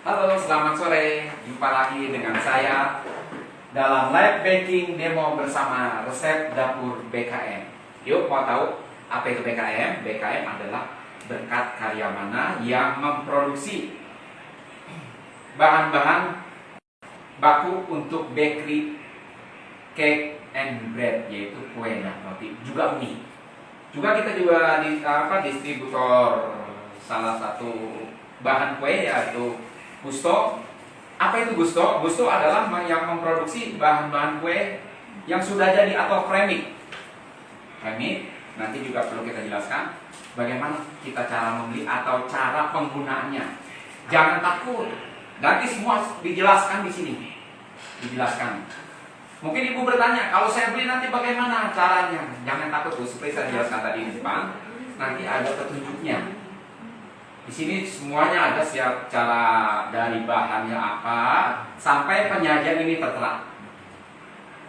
Halo, selamat sore. Jumpa lagi dengan saya dalam live baking demo bersama resep dapur BKM. Yuk, mau tahu apa itu BKM? BKM adalah berkat karya mana yang memproduksi bahan-bahan baku untuk bakery, cake and bread, yaitu kue dan roti, juga mie. Juga kita juga distributor salah satu bahan kue yaitu Gusto. Apa itu Gusto? Gusto adalah yang memproduksi bahan-bahan kue yang sudah jadi atau premix. Premix nanti juga perlu kita jelaskan bagaimana kita cara membeli atau cara penggunaannya. Jangan takut. Nanti semua dijelaskan di sini. Dijelaskan. Mungkin ibu bertanya, kalau saya beli nanti bagaimana caranya? Jangan takut, Bu. Seperti saya jelaskan tadi di depan, nanti ada petunjuknya. Di sini semuanya ada siap cara dari bahannya apa sampai penyajian ini tertera.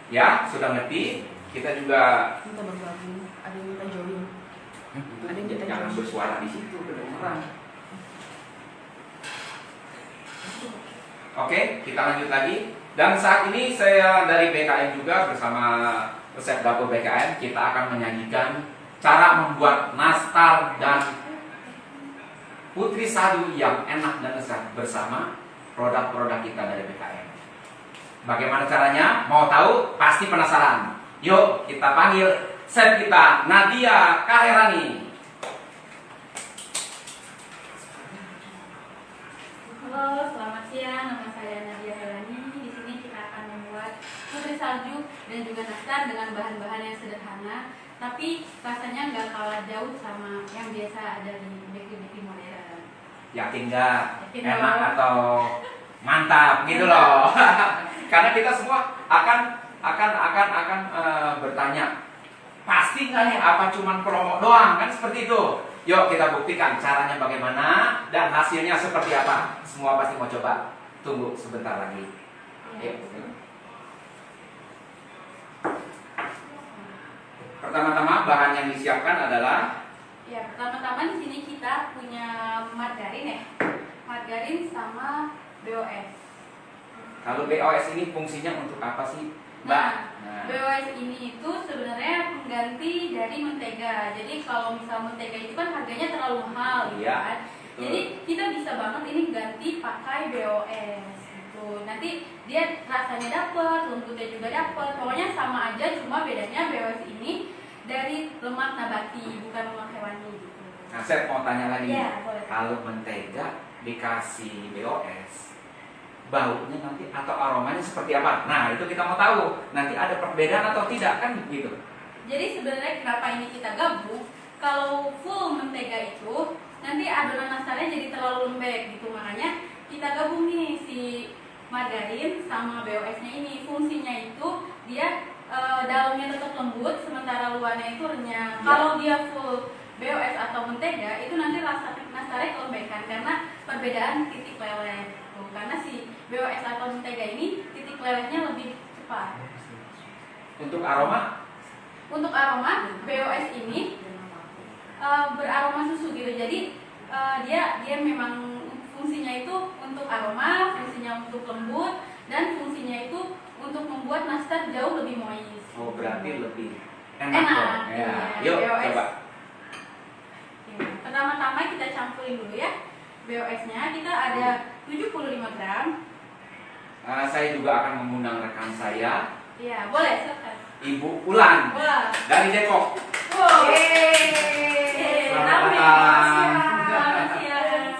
Ya, sudah ngerti? Kita juga minta bergabung, ada yang minta join. Ada yang minta jangan join. bersuara di situ kedengeran. Oke, kita lanjut lagi. Dan saat ini saya dari BKM juga bersama resep dapur BKM, kita akan menyajikan cara membuat nastar dan putri salju yang enak dan lezat bersama produk-produk kita dari BKM. Bagaimana caranya? Mau tahu? Pasti penasaran. Yuk kita panggil chef kita, Nadia Kaherani. Halo, selamat siang. Nama saya Nadia Kaherani. Di sini kita akan membuat putri salju dan juga nastar dengan bahan-bahan yang sederhana, tapi rasanya nggak kalah jauh sama yang biasa ada di bakery modern. Yakin nggak? Yakin Enak dong. atau mantap gitu loh? Karena kita semua akan bertanya, pasti nggak nih apa cuman promo doang kan seperti itu? Yuk kita buktikan caranya bagaimana dan hasilnya seperti apa. Semua pasti mau coba. Tunggu sebentar lagi. Ya. Yuk. Pertama-tama bahan yang disiapkan adalah Ya, pertama-tama di sini kita punya margarin ya. Margarin sama BOS. kalau BOS ini fungsinya untuk apa sih, Mbak? Nah, BOS ini itu sebenarnya pengganti dari mentega. Jadi kalau misal mentega itu kan harganya terlalu mahal gitu Iya, kan. betul. Jadi kita bisa banget ini ganti pakai BOS gitu. Nanti dia rasanya dapet, lembutnya juga dapet. Pokoknya sama aja, cuma bedanya BOS ini dari lemak nabati, bukan lemak hewani gitu. Nah, saya mau tanya lagi. Iya, boleh. Kalau mentega dikasih BOS, baunya nanti atau aromanya seperti apa? Nah, itu kita mau tahu. Nanti ada perbedaan atau tidak kan gitu. Jadi sebenarnya kenapa ini kita gabung? Kalau full mentega itu nanti adonan nastarnya jadi terlalu lembek gitu, makanya kita gabung nih si margarin sama BOS-nya ini. Fungsinya itu dia dalamnya tetap lembut, sementara luarnya itu renyah. Ya. Kalau dia full BOS atau mentega itu nanti rasa nastarnya kelembekan karena perbedaan titik leleh. Tuh, karena si BOS atau mentega ini titik lelehnya lebih cepat. Untuk aroma, Untuk aroma, BOS ini beraroma susu gitu. Jadi dia memang fungsinya itu untuk aroma, fungsinya untuk lembut, dan fungsinya itu untuk membuat nastar jauh lebih moist. oh berarti lebih enak Enak, dong. Ya. iya, Yuk BOS. coba. Ya, pertama-tama kita campurin dulu ya. BOS-nya kita ada 75 gram. Saya juga akan mengundang rekan saya, Ya, boleh, silakan. Ibu Ulan Wah. dari Depok. Wow. Selamat Rame. datang. Selamat siang.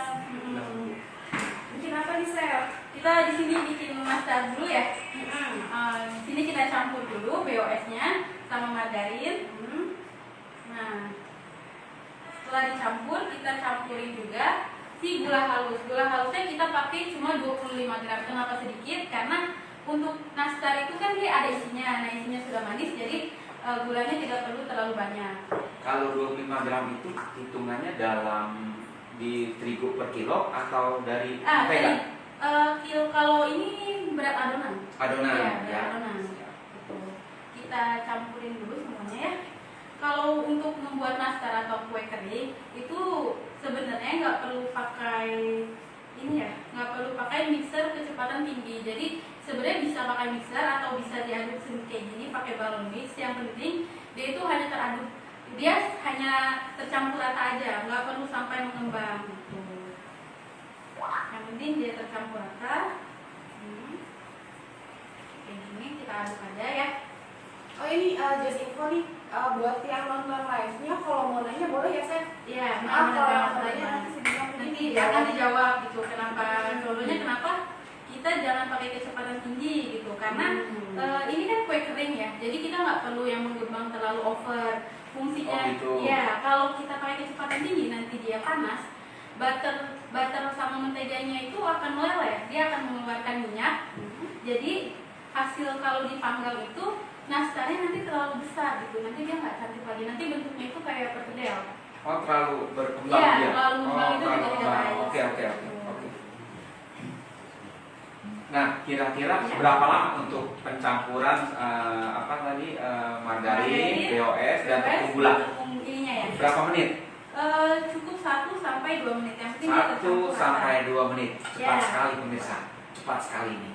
Bikin apa nih, Sel? Kita di sini bikin nastar dulu ya. Di sini kita campur dulu BOS-nya sama margarin. Nah, setelah dicampur kita campurin juga si gula halus. Gula halusnya kita pakai cuma 25 gram. Kenapa sedikit? Karena untuk nastar itu kan dia ada isinya. Nah, isinya sudah manis, jadi gulanya tidak perlu terlalu banyak. Kalau 25 gram itu hitungannya dalam di terigu per kilo atau dari mentega? Kalau ini berat adonan. Adonan, Iya, ya. berat adonan. Gitu. Kita campurin dulu semuanya ya. Kalau untuk membuat nastar atau kue kering itu sebenarnya nggak perlu pakai ini ya, nggak perlu pakai tinggi. Jadi sebenarnya bisa pakai mixer atau bisa diaduk sendiri kayak gini pakai balon mix. Yang penting dia itu hanya teraduk, dia hanya tercampur rata aja, nggak perlu sampai mengembang gitu. Yang penting dia tercampur rata. Kayak gini kita aduk aja ya. Oh ini just info nih, buat yang nonton live-nya kalau mau nanya boleh ya, Sen? Iya, Kalau benar-benar mau nanya nanti sebelum nanti akan dijawab gitu. Kenapa? Contohnya kenapa kita jangan pakai kecepatan tinggi gitu? Karena ini kan kue kering ya, jadi kita nggak perlu yang menggembang terlalu over. Fungsinya, Oh, gitu. ya kalau kita pakai kecepatan tinggi nanti dia panas, butter sama menteganya itu akan meleleh, dia akan mengeluarkan minyak. Jadi hasil kalau dipanggang itu nastarnya nanti terlalu besar gitu, nanti dia nggak cantik lagi, nanti bentuknya itu kayak perkedel. Oh, terlalu berkembang Iya, dia. terlalu berkembang itu juga terlalu tidak berkembang. baik. Oke. Nah, kira-kira berapa lama untuk pencampuran margarin, BOS dan tepung gula? Ininya ya. Berapa menit? Cukup 1 sampai 2 menit. Yang penting dia 1 tercampur sampai rata. 2 menit. Cepat Ya. sekali pemirsa. Cepat sekali nih.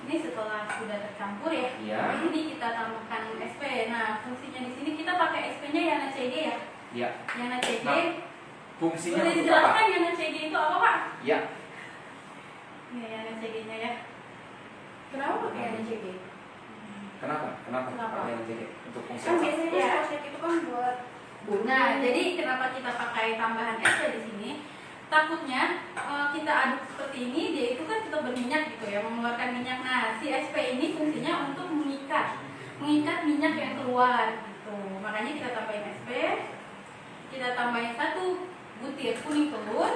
Ini setelah sudah tercampur ya. Iya. Ini kita tambahkan SP. Nah, fungsinya di sini kita pakai SP-nya Yana CG ya. Ya. Yana CG. Nah, fungsinya Boleh untuk dijelaskan apa? Yana CG itu apa, Pak? Ya. Ini Yana CG-nya ya. Kenapa pakai NCG? Kenapa? Kenapa? Pakai yang jadi untuk fungsi Kan apa? biasanya Ya. sausnya itu kan buat Nah, jadi kenapa kita pakai tambahan SP di sini? Takutnya kita aduk seperti ini, dia itu kan tetap berminyak gitu ya, mengeluarkan minyak. Nah, si SP ini fungsinya untuk mengikat minyak yang keluar gitu. Makanya kita tambahin SP, kita tambahin 1 butir kuning telur,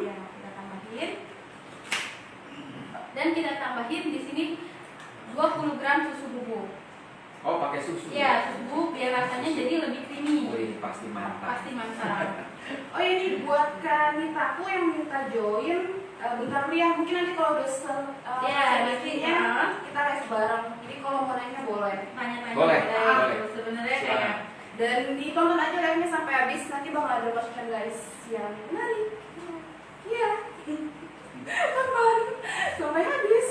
ya kita tambahin, dan kita tambahin di sini 20 gram susu bubuk. Oh, pakai susu. Ya, susu bubuk biar rasanya jadi lebih creamy. Wih, pasti mantap. Pasti mantap. Oh ini buat kanitaku yang minta join, bentar dulu ya, mungkin nanti kalau udah Ya, selesainya kita les bareng. Jadi kalau mau nanya boleh. Tanya-tanya Boleh, boleh. boleh. Sebenarnya Silakan. kayak Dan ditonton aja live-nya sampai habis, nanti bakal ada masukan guys yang menarik. Iya. Tonton sampai habis.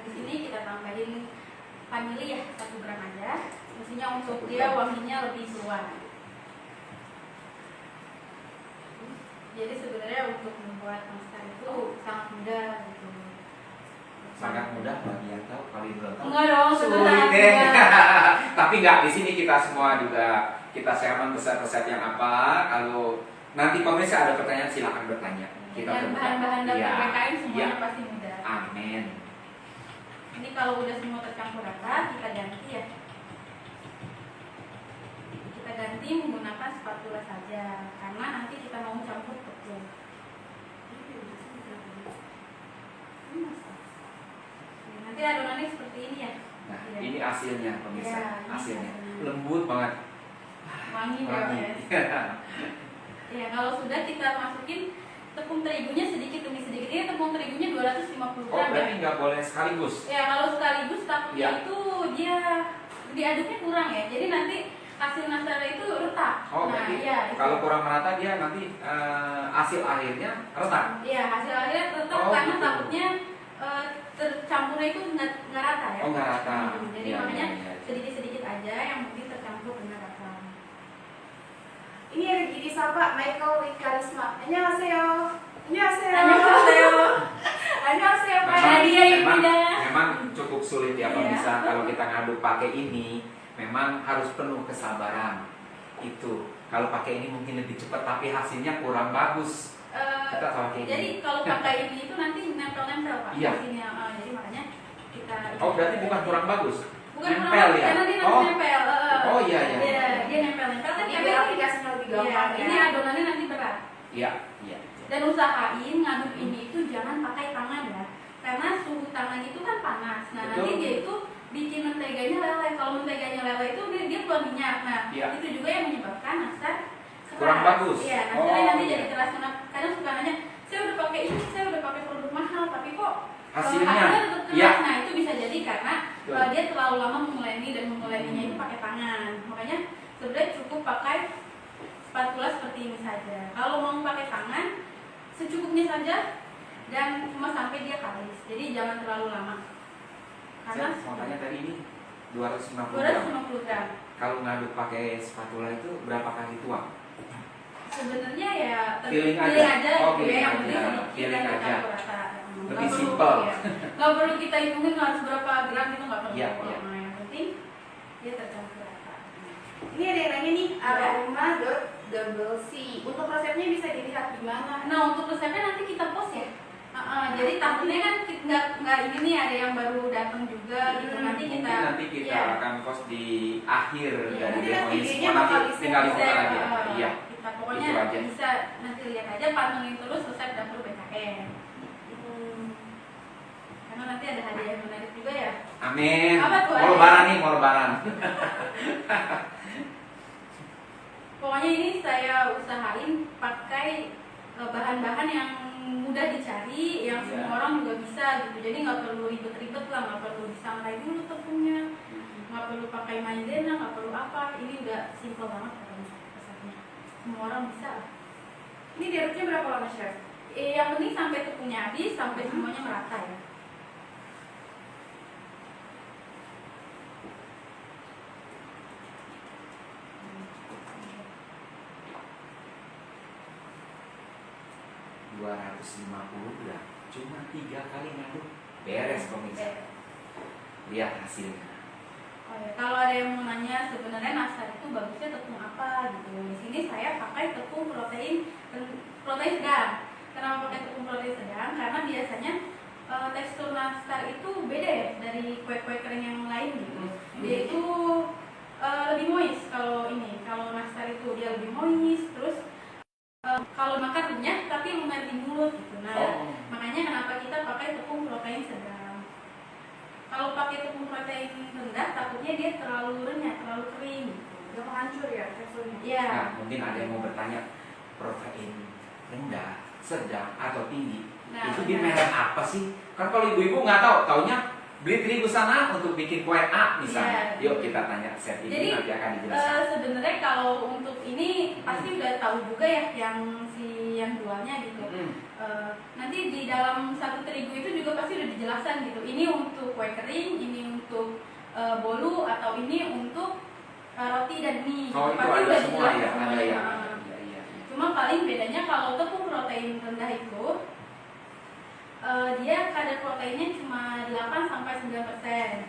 di sini kita tambahin vanili ya 1 gram aja. Mestinya untuk dia wanginya lebih keluar. Jadi sebenarnya untuk membuat nastar itu sangat mudah gitu. Sangat mudah bagi yang tahu, kalau yang belum tahu. Enggak dong, Sulit sebenarnya deh. mudah. Tapi enggak, di sini kita semua juga kita sharekan resep-resep yang apa. Kalau nanti pemirsa ada pertanyaan silakan bertanya. Kita Dan terbuka. bahan-bahan dapur Iya, BKM semuanya iya. pasti mudah. Amin. Ini kalau udah semua tercampur rata, kita ganti ya. Kita ganti menggunakan spatula saja, karena nanti kita mau campur tepung. Nanti adonannya seperti ini ya. Nah, Iya. ini hasilnya pemirsa. Ya, ini Hasilnya hasilnya. lembut banget. Wangi Wangi. ya. Ya, kalau sudah kita masukin tepung terigunya sedikit demi sedikit. Ini tepung terigunya 250 Oh, gram berarti ya. nggak boleh sekaligus. Ya, kalau sekaligus takutnya Ya. itu dia diaduknya kurang ya. Jadi nanti hasil nastarnya itu retak. Oh, nah, berarti iya. itu. kalau kurang merata dia nanti hasil akhirnya retak. Iya, hasil akhirnya retak Oh, karena gitu. takutnya tercampurnya itu nggak rata ya. Oh, nggak rata. Jadi Iya, makanya iya, iya. sedikit-sedikit aja yang penting tercampur benar rata. Ini ada Gigi Sapa, Michael Wikarisma. Annyeonghaseyo. Annyeonghaseyo. Annyeonghaseyo. Annyeonghaseyo, Pak. Memang, Nadia, memang, Ibunda. memang cukup sulit ya Iya. pemirsa kalau kita ngaduk pakai ini. Memang harus penuh kesabaran. Itu kalau pakai ini mungkin lebih cepat tapi hasilnya kurang bagus. Kita pakai ini. Jadi kalau pakai ini itu nanti nempel-nempel Pak. Iya. Hasilnya. Jadi makanya kita. Oh, berarti bukan kurang bagus. Bukan nempel kurang, ya? Nanti Oh. nempel. Oh, iya, iya. Iya, dia nempel-nempel kan Jadi karena biar aplikasinya lebih iya, gampang ya. ini adonannya nanti berat. Iya, iya. Dan usahain ngaduk ini itu jangan pakai tangan ya. Karena suhu tangan itu kan panas. Nah, Betul. nanti dia itu bikin menteganya leleh. Kalau menteganya leleh itu dia keluar minyak. Nah, Iya. itu juga yang menyebabkan nastar keras. Kurang bagus. Iya, nastarnya Oh, nanti iya. jadi keras. Kadang suka nanya, saya udah pakai ini, saya udah pakai produk mahal, tapi kok Hasilnya, tetap keras. iya. Nah, itu bisa jadi karena Betul. dia terlalu lama menguleni dan menguleninya itu pakai tangan. Makanya sebenarnya cukup pakai spatula seperti ini saja. Kalau mau pakai tangan, secukupnya saja dan cuma sampai dia kalis. Jadi jangan terlalu lama. Karena Saya mau tanya tadi ini 250 gram. 250 gram. Kalau ngaduk pakai spatula itu berapa kali tuang? Sebenarnya ya Feeling pilih aja. aja Oh, gitu ya, feeling yang penting aja. sedikit Feeling dan aja. campur rata. Lebih Nggak perlu, simple. ya. Nggak perlu kita hitungin harus berapa gram itu nggak perlu. Iya, iya. Nah, yang penting dia tercampur rata. Ini ada yang nanya nih, aroma.double C. Untuk resepnya bisa dilihat di mana? Nah, untuk resepnya nanti kita post ya. Jadi takutnya kan nggak ini nih ada yang baru datang juga gitu. Nanti kita Nanti kita ya, akan post di akhir Iya, dari nanti demo ini videonya semua, bakal nanti tinggal bisa, dibuka lagi ya. Iya. kita pokoknya Itu aja. bisa nanti lihat aja, pantengin terus resep dapur BKN. Karena nanti ada hadiah yang menarik juga ya. Amin. Apa tuh, Mau Ade? lebaran nih, mau lebaran. Pokoknya ini saya usahain pakai bahan-bahan yang mudah dicari, yang Iya. semua orang juga bisa gitu. Jadi nggak perlu ribet-ribet lah, nggak perlu disangrai dulu tepungnya, nggak perlu pakai maizena, nggak perlu apa. Ini udah simple banget resepnya. Semua orang bisa lah. Ini diaduknya berapa lama, Chef? Yang penting sampai tepungnya habis, sampai semuanya merata ya. $250 gram, cuma 3 kali ngaduk, beres pemirsa. Lihat hasilnya. Oh ya, kalau ada yang mau nanya sebenarnya nastar itu bagusnya tepung apa gitu. Di sini saya pakai tepung protein sedang. Kenapa pakai tepung protein sedang? Karena biasanya tekstur nastar itu beda ya dari kue-kue kering yang lain gitu. Dia itu lebih moist kalau ini. Kalau nastar itu dia lebih moist, terus kalau makan renyah tapi lumer di mulut gitu. Nah, makanya kenapa kita pakai tepung protein sedang. Kalau pakai tepung protein rendah, takutnya dia terlalu renyah, terlalu kering. Udah hancur ya teksturnya? Iya. Nah, mungkin ada yang mau bertanya, protein rendah, sedang, atau tinggi, Nah, itu di nah. merek apa sih? Kan kalau ibu-ibu nggak tahu, taunya beli terigu sana untuk bikin kue A misalnya. Iya. Yuk kita tanya chef ini, Jadi, nanti akan dijelaskan. Sebenarnya kalau untuk ini pasti udah tahu juga ya yang jualnya gitu. Nanti di dalam satu terigu itu juga pasti udah dijelaskan gitu. Ini untuk kue kering, ini untuk bolu, atau ini untuk roti dan mie. Oh, itu Pasti ada udah semua dijelaskan ya, ada semuanya. ya. Iya, iya. Cuma paling bedanya kalau tepung protein rendah itu dia kadar proteinnya cuma 8-9%.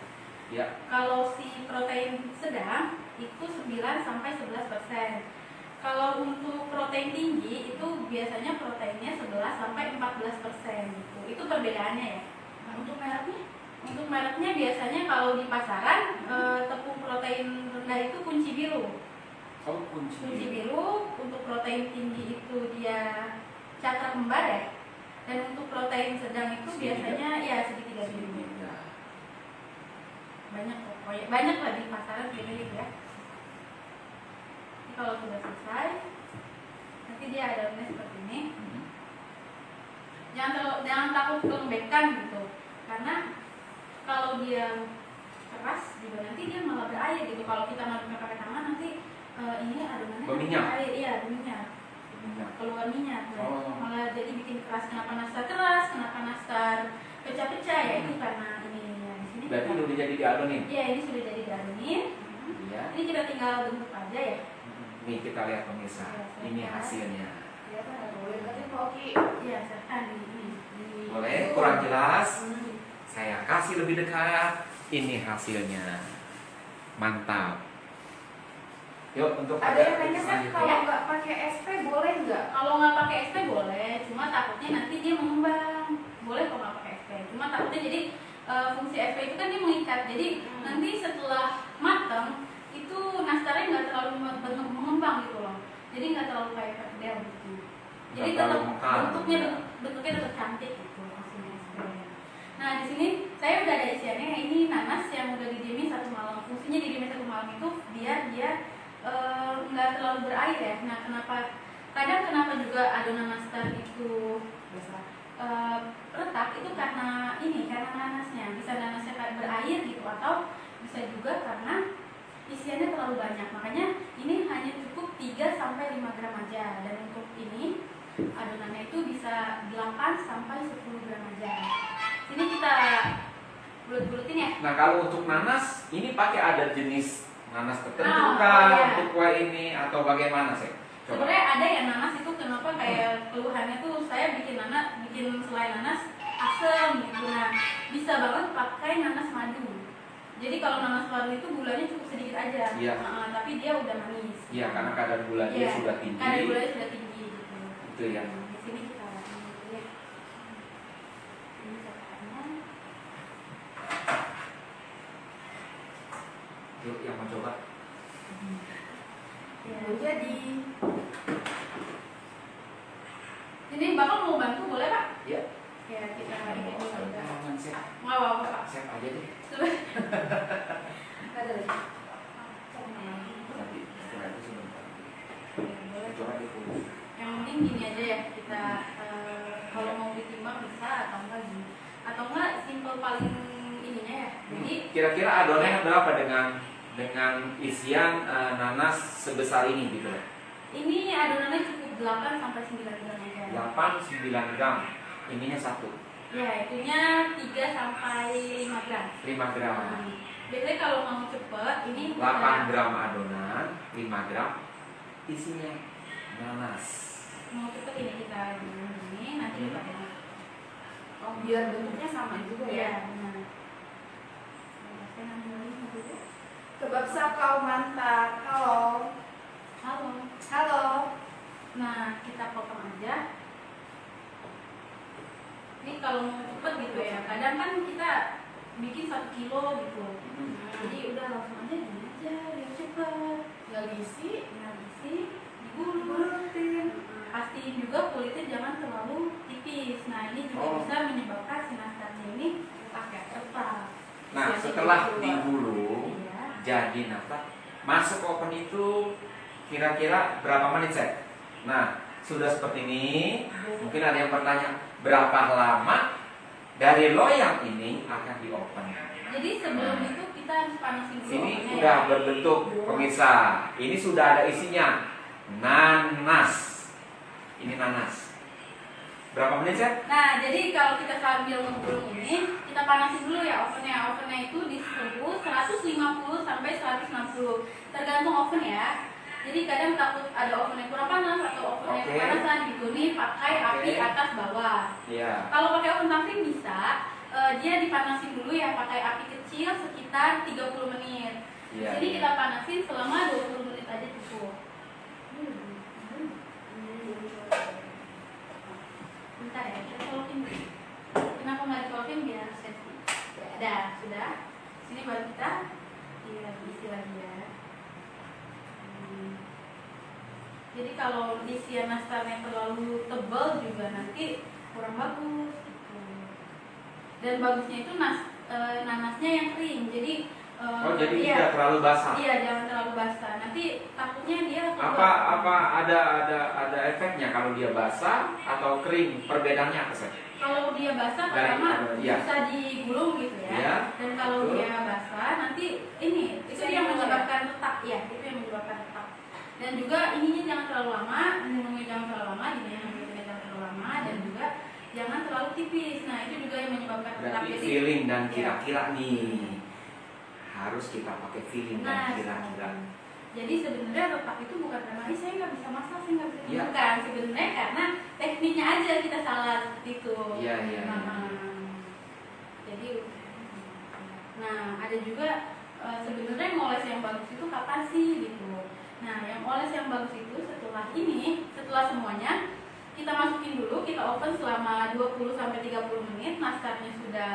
Ya. Kalau si protein sedang itu 9-11%. Kalau untuk protein tinggi itu biasanya proteinnya 11-14% gitu. Itu perbedaannya ya. Nah, untuk mereknya? Untuk mereknya biasanya kalau di pasaran tepung protein rendah itu kunci biru. Oh, kunci. Kunci biru. Untuk protein tinggi itu dia cakra kembar ya. Dan untuk protein sedang itu biasanya ya segitiga biru. Ya. Banyak pokoknya, banyak lah di pasaran pilih ya. Jadi kalau sudah selesai, nanti dia adonannya seperti ini. Jangan takut kelembekan gitu, karena kalau dia keras juga nanti dia malah berair gitu. Kalau kita ngaduknya pakai tangan nanti ini adonannya Berminyak? berair, iya berminyak. Keluar minyak, Oh. malah jadi bikin keras. Kenapa nastar keras? Kenapa nastar pecah-pecah? Ya itu karena ini ya, di sini. Berarti kita- udah jadi diadonin. Iya, ini sudah jadi diadonin. Iya. Ini kita tinggal bentuk aja ya. Nih kita lihat pemirsa, ini hasilnya. Ya kan, boleh berarti Pak Oki. Iya, serta di ini. Boleh kurang jelas? Hmm. Saya kasih lebih dekat. Ini hasilnya. Mantap. Yuk untuk Ada yang nanya kan selanjutnya. kalau nggak pakai SP boleh nggak? Kalau nggak pakai SP boleh, cuma takutnya nanti dia mengembang. Boleh kalau nggak pakai SP, cuma takutnya jadi fungsi SP itu kan dia mengikat. Jadi nanti setelah matang itu nastarnya nggak terlalu mengembang gitu loh. Jadi nggak terlalu kayak perkedel gitu. Jadi Nggak terlalu tetap mekar. bentuknya tetap cantik gitu hasilnya SP-nya. Nah di sini saya udah ada isiannya. Ini nanas yang udah didiemin 1 malam. Fungsinya didiemin 1 malam itu biar dia nggak terlalu berair ya. Nah kenapa juga adonan nastar itu retak itu karena nanasnya. Bisa nanasnya kayak berair gitu, atau bisa juga karena isiannya terlalu banyak. Makanya ini hanya cukup 3-5 gram aja. Dan untuk ini adonannya itu bisa bisa 8 sampai 10 gram aja. Sini kita bulut-bulutin ya. Nah kalau untuk nanas ini pakai ada jenis nanas tertentu Oh, kah iya. untuk kue ini atau bagaimana sih? Coba. Sebenarnya ada ya nanas itu kenapa kayak keluhannya tuh saya bikin selai nanas asam gitu. Nah bisa banget pakai nanas madu. Jadi kalau nanas madu itu gulanya cukup sedikit aja, Iya. tapi dia udah manis. Iya karena kadar gula dia Iya, sudah tinggi. kadar gulanya sudah tinggi gitu. Itu ya. Di sini kita ambil ya. Ini catatannya. Yuk yang mau coba. Ya. Belum jadi. Ini bapak mau bantu boleh pak? Iya. Ya kita ini dulu juga. Chef. Nggak apa-apa pak. Chef aja deh. Ada lagi. Nanti setelah itu sebentar. Boleh. Coba itu. Yang penting gini aja ya kita kalau mau ditimbang bisa atau enggak gini atau enggak simple paling ininya ya. Jadi Kira-kira adonannya berapa dengan isian nanas sebesar ini gitu loh? ini adonannya cukup 8 sampai 9 gram aja. 8-9 gram. Ininya 1. Ya itunya 3 sampai 5 gram. 5 gram. Biasanya kalau mau cepet ini 8 gram adonan, 5 gram isinya nanas. mau cepet ini kita ini nanti Iya. pakai. Oh, biar bentuknya sama juga Iya, ya. benar. Saya ngambil ini dulu. Kebab sakau mantap. Halo. Halo. Halo. Nah, kita potong aja. Ini kalau mau cepet gitu ya, kadang kan kita bikin 1 kilo gitu. Nah, jadi udah langsung aja gini aja, biar cepet. Nggak diisi. Digulung. Bulutin. Pastiin juga kulitnya jangan terlalu tipis. Nah, ini juga Oh. bisa menyebabkan si nastarnya ini retak. Nah, Jadi setelah keluar. digulung Iya. jadi nafas, masuk ke oven itu kira-kira berapa menit, Chef? Nah, sudah seperti ini, mungkin ada yang bertanya, berapa lama dari loyang ini akan di oven? Jadi sebelum itu kita harus panasin dulu. Sini ovennya udah ya. berbentuk pemirsa. Ini sudah ada isinya. Nanas. Ini nanas. Berapa menit, Chef? Nah, jadi kalau kita sambil menggulung ini, kita panasin dulu ya ovennya. Ovennya itu di suhu 150 sampai 160. Tergantung oven ya. Jadi kadang takut ada ovennya kurang panas atau ovennya Oke. kepanasan gitu nih, pakai Oke. api atas bawah. Iya. Kalau pakai oven tafting bisa, dia dipanasin dulu ya pakai api kecil sekitar 30 menit. Iya. Jadi kita panasin selama 20 menit aja cukup. Bentar ya, kita colokin dulu. Kenapa nggak dicolokin biar safety? Ya, ada, sudah. Sini baru kita isi lagi ya. Jadi kalau isian nastarnya terlalu tebal juga nanti kurang bagus. Gitu. Dan bagusnya itu nanasnya yang kering. Jadi Oh, jadi iya, tidak terlalu basah. iya jangan terlalu basah. Nanti takutnya dia Apa ada efeknya kalau dia basah atau kering? Perbedaannya apa, Chef? kalau dia basah Dari- pertama iya. bisa digulung gitu ya. Iya, Dan kalau betul. dia basah nanti itu yang menyebabkan retak ya, itu yang menyebabkan retak. Dan juga ininya jangan terlalu lama, minumnya jangan terlalu lama, jangan terlalu lama, dan juga jangan terlalu tipis. Nah itu juga yang menyebabkan retak. Berarti Jadi feeling dan iya. kira-kira nih harus kita pakai feeling Nah, dan kira-kira. jadi sebenarnya retak itu bukan karena saya nggak bisa masak, saya nggak bisa Iya. bukan. Sebenarnya karena tekniknya aja kita salah seperti itu. Iya, iya, iya. Jadi, nah ada juga sebenarnya ngoles yang bagus itu kapan sih gitu. Nah yang oles yang bagus itu setelah semuanya kita masukin dulu, kita oven selama 20 sampai 30 menit, nastarnya sudah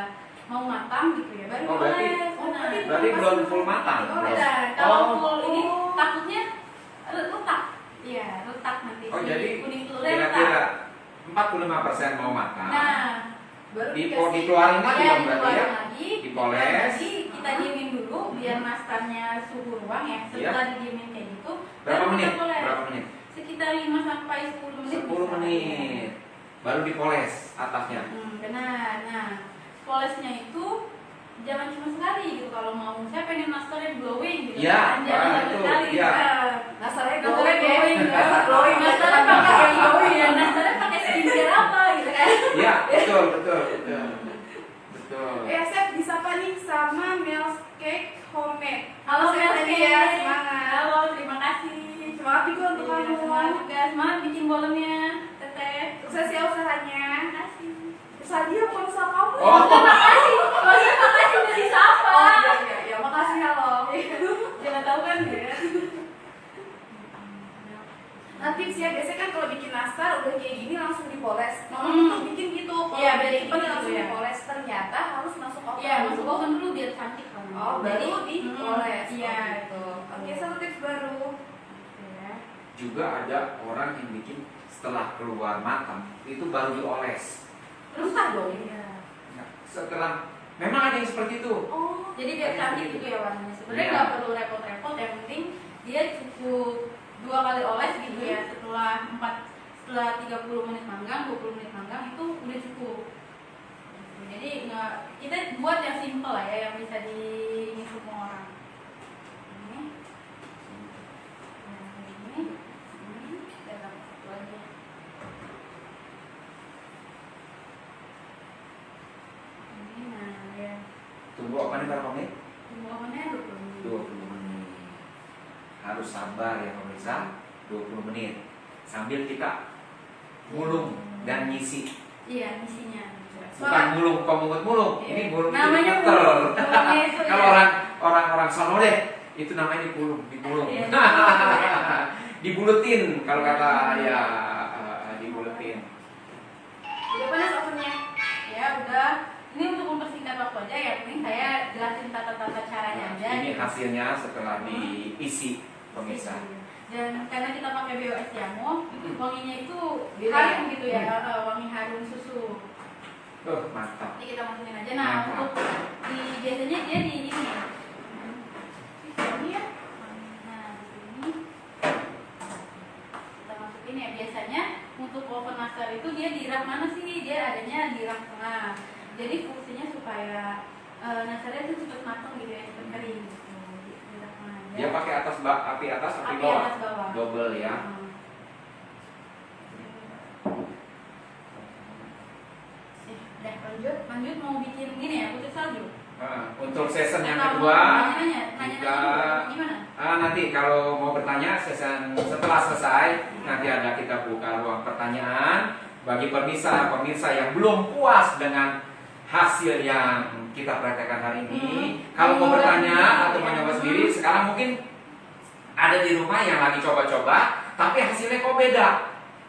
mau matang gitu ya, baru Oh, berarti- dioles. Nah, Berarti belum full matang. Oh, belum? beda. Kalau Oh. full ini takutnya retak. Iya, retak nanti. Oh, si jadi kuning telurnya kira-kira retak. 45% mau matang. Nah, Baru Dikeluarin lagi ya, dong berarti ya. dikeluarin lagi, Dipoles. dikeluarin lagi, kita diemin dulu biar nastarnya suhu ruang ya. Setelah didiemin kayak gitu, Berapa baru menit? kita poles. Berapa menit? Sekitar 5 sampai 10 menit. 10 bisa. menit. Baru dipoles atasnya. Benar. Nah, polesnya itu jangan cuma sekali gitu. Kalau mau saya pengen nastarnya glowing gitu. Iya, kan. Jangan ah, satu itu, kali. iya. Nastarnya Nastarnya glowing ya. glowing, Nastarnya pakai glowing ya. Nastarnya pakai skincare apa kayak gini langsung dipoles. Mama tuh bikin gitu. Iya, biar cepet gitu langsung ya. dipoles. Ternyata harus masuk oven. Iya, masuk oven dulu biar cantik kan. Oh, baru dipoles. Iya. Oh, gitu. Oke, satu tips baru. Ya. Juga ada orang yang bikin setelah keluar matang itu baru dioles. Rusak dong. Iya. Nah, setelah memang ada yang seperti itu. Oh, Jadi biar cantik gitu ya warnanya. Sebenarnya Iya. nggak perlu repot-repot, yang penting dia cukup 2 kali oles gitu ya. Setelah 30 menit manggang, 20 menit manggang itu udah cukup. Gitu. Jadi kita buat yang simple lah ya, yang bisa diingin semua orang. Ini, nah, ini, kita tambah satu lagi. Ini, nah ya. Tunggu apa nih berapa menit? Tunggu ovennya 20 menit. 20 menit. Harus sabar ya pemirsa, 20 menit. Sambil kita mulung dan ngisi. Iya, isinya. Bukan mulung, pemungut mulung. Ini mulung Namanya dokter. mulung. Namanya itu Kalau ya. orang sono deh, itu namanya dipulung, dipulung. Iya, Dibulutin kalau kata ya dibulutin. udah panas ovennya. Ya udah. Ini untuk mempersingkat waktu aja, yang penting saya jelasin tata-tata caranya aja. Ini gitu. hasilnya setelah diisi pemirsa. Dan karena kita pakai BOS jamu, wanginya itu Beda harum ya? gitu ya, wangi harum susu. Mantap. Jadi kita masukin aja. Nah, Mantap. untuk biasanya dia di ini. Ini ya. Nah, di sini kita masukin ya. Biasanya untuk oven master itu dia di rak mana sih? Dia adanya di rak tengah. Jadi fungsinya supaya nasarnya itu cepat matang gitu ya, cepat kering. Gitu. Di rak tengah aja. Dia pakai api atas, api Api bawah. atas bawah. Double ya. Udah lanjut mau bikin gini ya, putri salju. Untuk season yang Atau kedua, nanya kita gimana? nanti kalau mau bertanya season setelah selesai nanti ada kita buka ruang pertanyaan bagi pemirsa yang belum puas dengan hasil yang kita praktekkan hari ini. Kalau mau bertanya atau mau nyoba sendiri, sekarang mungkin ada di rumah yang lagi coba-coba, tapi hasilnya kok beda.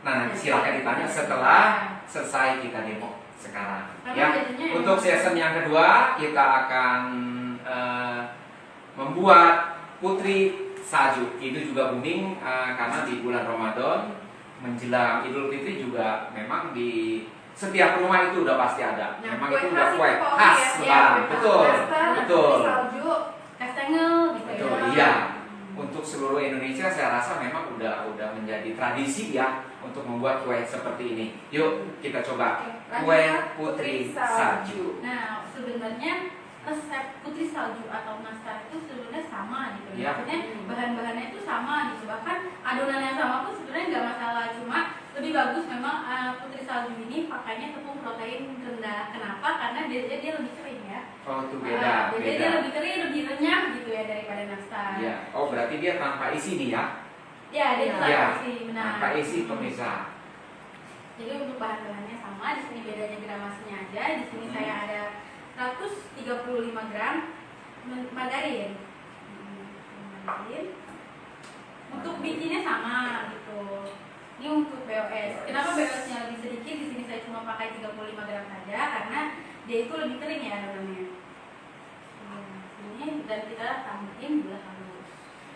Nah, nanti silakan ditanya setelah selesai kita demo sekarang. Ya, untuk season yang kedua kita akan membuat putri salju. Itu juga booming karena di bulan Ramadan menjelang Idul Fitri juga memang di setiap rumah itu udah pasti ada. Nah, Memang kue itu udah khas kue itu khas ya, Lebaran. kue Betul, nastar, betul. putri salju. Kastengel gitu Betul, ya. iya. Untuk seluruh Indonesia saya rasa memang udah menjadi tradisi ya untuk membuat kue seperti ini. Yuk kita coba kue putri salju. Nah, sebenarnya resep putri salju atau nastar itu sebenarnya sama gitu. Iya. Maksudnya bahan-bahannya itu sama gitu. Bahkan adonan yang sama pun sebenarnya nggak masalah. Cuma lebih bagus memang putri salju ini pakainya tepung protein rendah. Kenapa? Karena dia lebih kering ya. Oh itu beda, Jadi beda. dia lebih kering, lebih renyah gitu ya daripada nastar. Iya. Oh berarti dia tanpa isi nih ya? Ya, dia Iya. tanpa Iya. isi, benar. Tanpa isi pemirsa. Jadi untuk bahan-bahannya sama, di sini bedanya gramasinya aja. Di sini saya ada 135 gram margarin. Margarin. Untuk bikinnya sama gitu. Ini untuk BOS. Kenapa BOS-nya lebih sedikit? Di sini saya cuma pakai 35 gram saja karena dia itu lebih kering ya adonannya. Ini dan kita tambahin gula halus.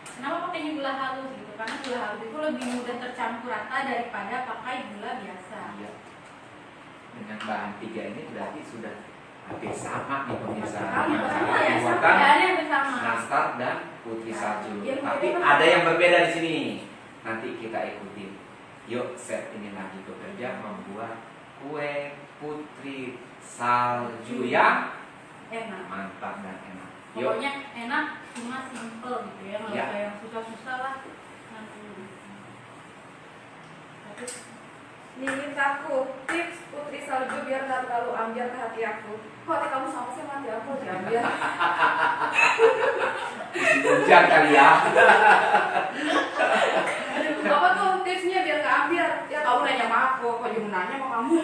Kenapa pakainya gula halus gitu? Karena gula halus itu lebih mudah tercampur rata daripada pakai gula biasa. Iya. Dengan bahan tiga ini berarti sudah hampir sama nih pemirsa. Sama Dengan cara ya, pembuatan bahannya bersama. nastar dan putri salju. Yang Tapi berbeda ada apa? yang berbeda di sini. Nanti kita ikutin. Yuk set ini lagi bekerja membuat kue putri salju yang Enak. mantap dan enak. Yuk. Pokoknya enak, cuma simple gitu ya, nggak Ya. usah yang susah-susah lah. Terus, Nih aku tips putri salju biar nggak terlalu ambiar ke hati aku. Kok hati kamu sama sih sama hati aku hati ambiar. Hujan kali ya. Apa tuh tipsnya biar nggak ambiar? Ya kamu nanya sama aku, kok dia mau nanya sama kamu?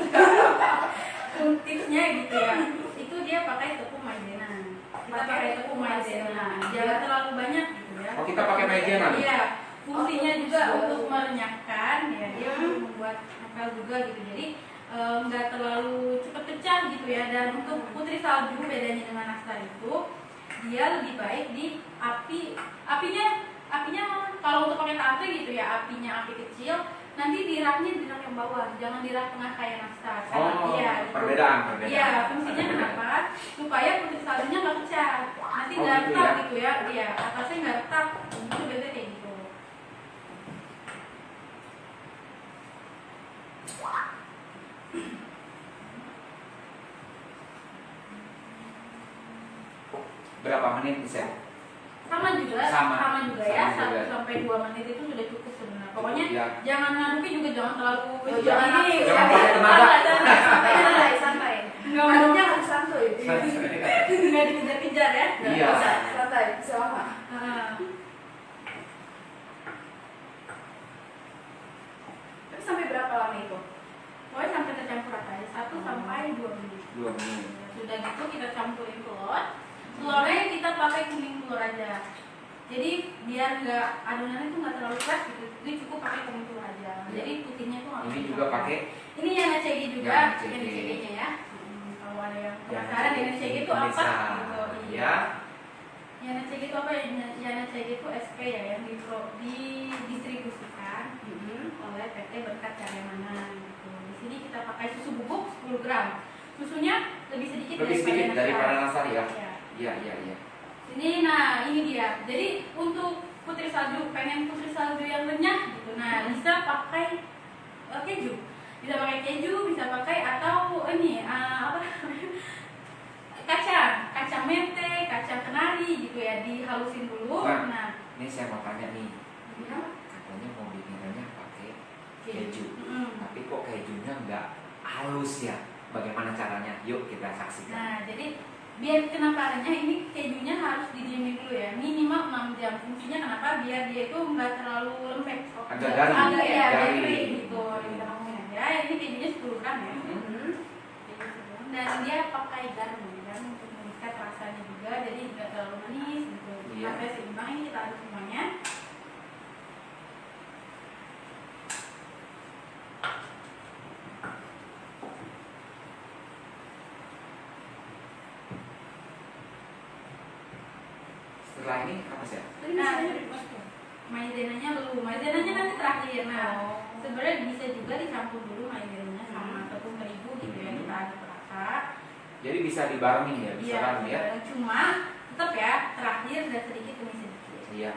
tipsnya gitu ya, itu dia pakai tepung maizena. Kita pakai tepung maizena, jangan terlalu banyak gitu ya. Oh, kita pakai maizena nih? Iya, fungsinya juga bagus. untuk merenyahkan ya, dia untuk membuat nempel juga gitu, jadi nggak terlalu cepat pecah gitu ya. Dan untuk putri salju bedanya dengan nastar itu, dia lebih baik di apinya kalau untuk pakai tante gitu ya, apinya api kecil, nanti diraknya di rak yang bawah, jangan di rak tengah kayak nastar. Oh, Iya, gitu. perbedaan. Iya, fungsinya kenapa? Supaya putri saljunya nggak pecah, nanti Oh, nggak gitu retak ya? gitu ya, iya atasnya nggak retak, itu biasanya kayak gitu. Berapa menit bisa? Sama juga ya, Sama 1 juga. sampai 2 menit itu sudah cukup sebenarnya. Pokoknya Ya. jangan ngaduknya juga jangan terlalu jangan ini, jangan pakai tenaga. Santai. nggak mau Aduknya harus santuy. nggak dikejar-kejar ya. Iya. Santai, bisa lama. Ah. Tapi sampai berapa lama itu? Pokoknya sampai tercampur rata ya, 1 sampai 2 menit. 2 menit. Sudah gitu kita campurin telurnya kita pakai kuning telur aja, jadi biar nggak adonannya tuh nggak terlalu keras gitu, jadi cukup pakai kuning telur aja. Jadi putihnya tuh nggak Ini usah juga terlalu. pakai Ini yanachege juga, Yanachege. yanachege-nya ya. Kalau ada yang Yang penasaran yanachege itu apa bisa. gitu, Ya. yanachege itu apa? Yanachege itu SP ya, yang didistribusikan oleh PT Berkat Karya Mana gitu. Di sini kita pakai susu bubuk 10 gram. Susunya lebih sedikit Daripada nastar ya. Ya. Iya. Ini dia. Jadi untuk putri salju, pengen putri salju yang renyah gitu. Nah, bisa pakai keju. Bisa pakai keju, bisa pakai atau ini kacang mente, kacang kenari gitu ya, dihalusin dulu. Nah, Ini saya mau tanya nih. ya, Katanya mau bikinannya pakai keju. keju. Tapi kok kejunya nggak halus ya? Bagaimana caranya? Yuk kita saksikan. Nah, jadi biar kenapa renyah, ini kejunya harus didiemin dulu ya, minimal 6 jam. Fungsinya kenapa? Biar dia itu nggak terlalu lembek. Agak garing. Agak ya, Garing. garing gitu. Kita ngomongin aja. Ini kejunya 10 gram ya. Dan dia pakai garam untuk mengikat rasanya juga, jadi nggak terlalu manis gitu. Iya. Sampai seimbang. Ini kita aduk semuanya. Setelah ini apa sih? Nah, maizenanya nanti terakhir. Nah, sebenarnya bisa juga dicampur dulu maizenanya sama tepung terigu gitu ya, kita aduk rata. Jadi bisa dibarengin ya, bisa bareng ya? Cuma tetap ya, terakhir dan sedikit demi sedikit. Iya.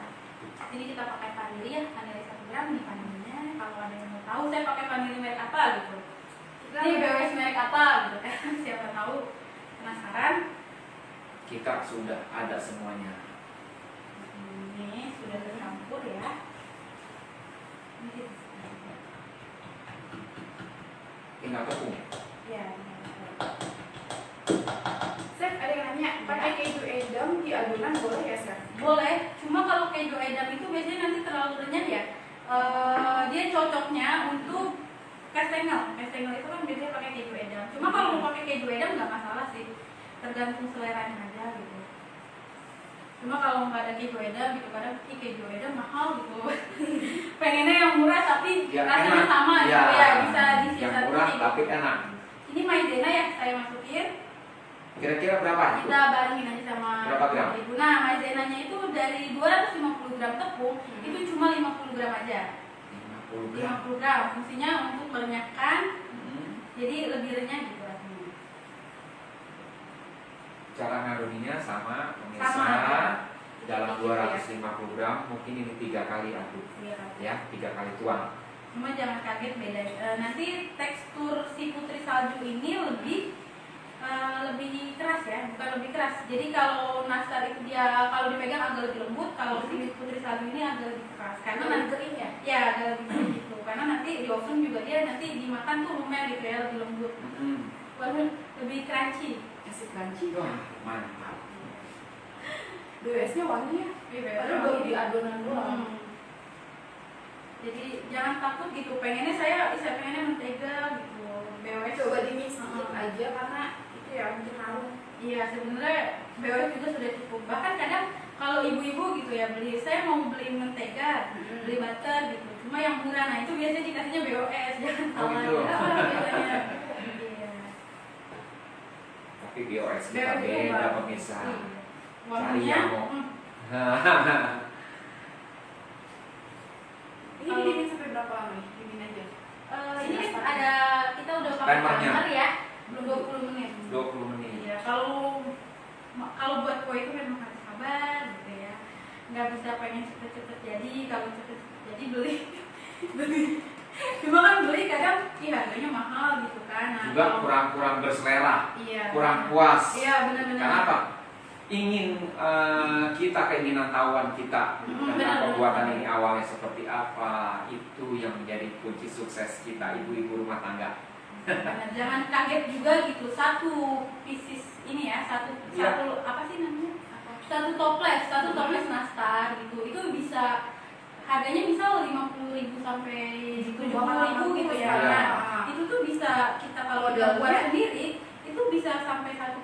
Ini kita pakai vanili ya, vanili 1 gram nih vanilinya. Kalau ada yang mau tahu saya pakai vanili merek apa gitu. Ini BWS merek apa gitu kan? Siapa tahu penasaran. Kita sudah ada semuanya. Ini sudah tercampur ya. Ini Tinggal tepung. ya. Chef, ada yang nanya, pakai keju edam di adonan boleh ya, Chef? Boleh, cuma kalau keju edam itu biasanya nanti terlalu renyah ya. Dia cocoknya untuk kastengel. Kastengel itu kan biasanya pakai keju edam. Cuma kalau mau pakai keju edam nggak masalah sih, tergantung seleranya aja gitu. Cuma kalau nggak ada keju edam gitu, kadang keju edam mahal gitu. Pengennya yang murah tapi Ya, rasanya enak. sama gitu Ya, ya, bisa yang disiasati. murah tapi enak. Ini maizena ya, saya masukin. Kira-kira berapa itu? Kita barengin aja sama Berapa gram? ibu. Nah, maizenanya itu dari 250 gram tepung, itu cuma 50 gram aja. 50 gram. 50 gram. Fungsinya untuk merenyahkan, Hmm. jadi lebih renyah gitu rasanya. Cara ngadoninya sama pemirsa. Sama. Dalam Gitu ya. 250 gram mungkin ini 3 kali aduk. Iya. Ya, 3 kali tuang. Cuma jangan kaget beda. Nanti tekstur si putri salju ini lebih keras ya, bukan lebih keras. Jadi kalau nastar itu dia kalau dipegang agak lebih lembut, kalau si putri salju ini agak lebih keras. Karena nanti kering ya? ya agak lebih kering gitu. Karena nanti di oven juga dia nanti dimakan tuh lumer gitu ya, lebih lembut. Walaupun lebih crunchy. Kasih crunchy. Wah, mantap. BWS-nya wangi ya? Padahal baru di adonan doang. Jadi jangan takut gitu. Pengennya saya pengennya mentega gitu. BWS Coba di mix sedikit aja karena itu ya mungkin harum. Iya, sebenarnya BWS juga sudah cukup. Bahkan kadang kalau ibu-ibu gitu ya beli, saya mau beli mentega, beli butter gitu, cuma yang murah, nah itu biasanya dikasihnya BOS, jangan Oh, salah gitu. ya biasanya. Iya. Tapi BOS kita BOS itu beda Mbak. pemirsa. Iya. Cari Wanginya, yang mau. Ini dibikin sampai berapa lama nih? Bikin aja. ini kan ada, kita udah pakai Timernya. timer ya, belum 20 menit. 20 menit. Iya, kalau buat kue itu memang harus sabar gitu ya. Nggak bisa pengen cepet-cepet jadi, kalau cepet-cepet jadi beli beli. Cuma kan beli kadang harganya mahal gitu kan. Nah, Juga kalau- kurang berselera, Iya. kurang puas. Iya, benar-benar. Kenapa? Ingin kita keinginan tahuan kita benar, tentang benar. pembuatan ini awalnya seperti apa, itu yang menjadi kunci sukses kita ibu-ibu rumah tangga. Benar, jangan kaget juga gitu, satu pieces ini ya, satu Iya. apa sih namanya? Satu toples nastar gitu, itu bisa harganya misal 50.000 sampai 70.000 gitu ya. Iya. Nah, itu tuh bisa kita kalau udah buat sendiri itu bisa sampai 1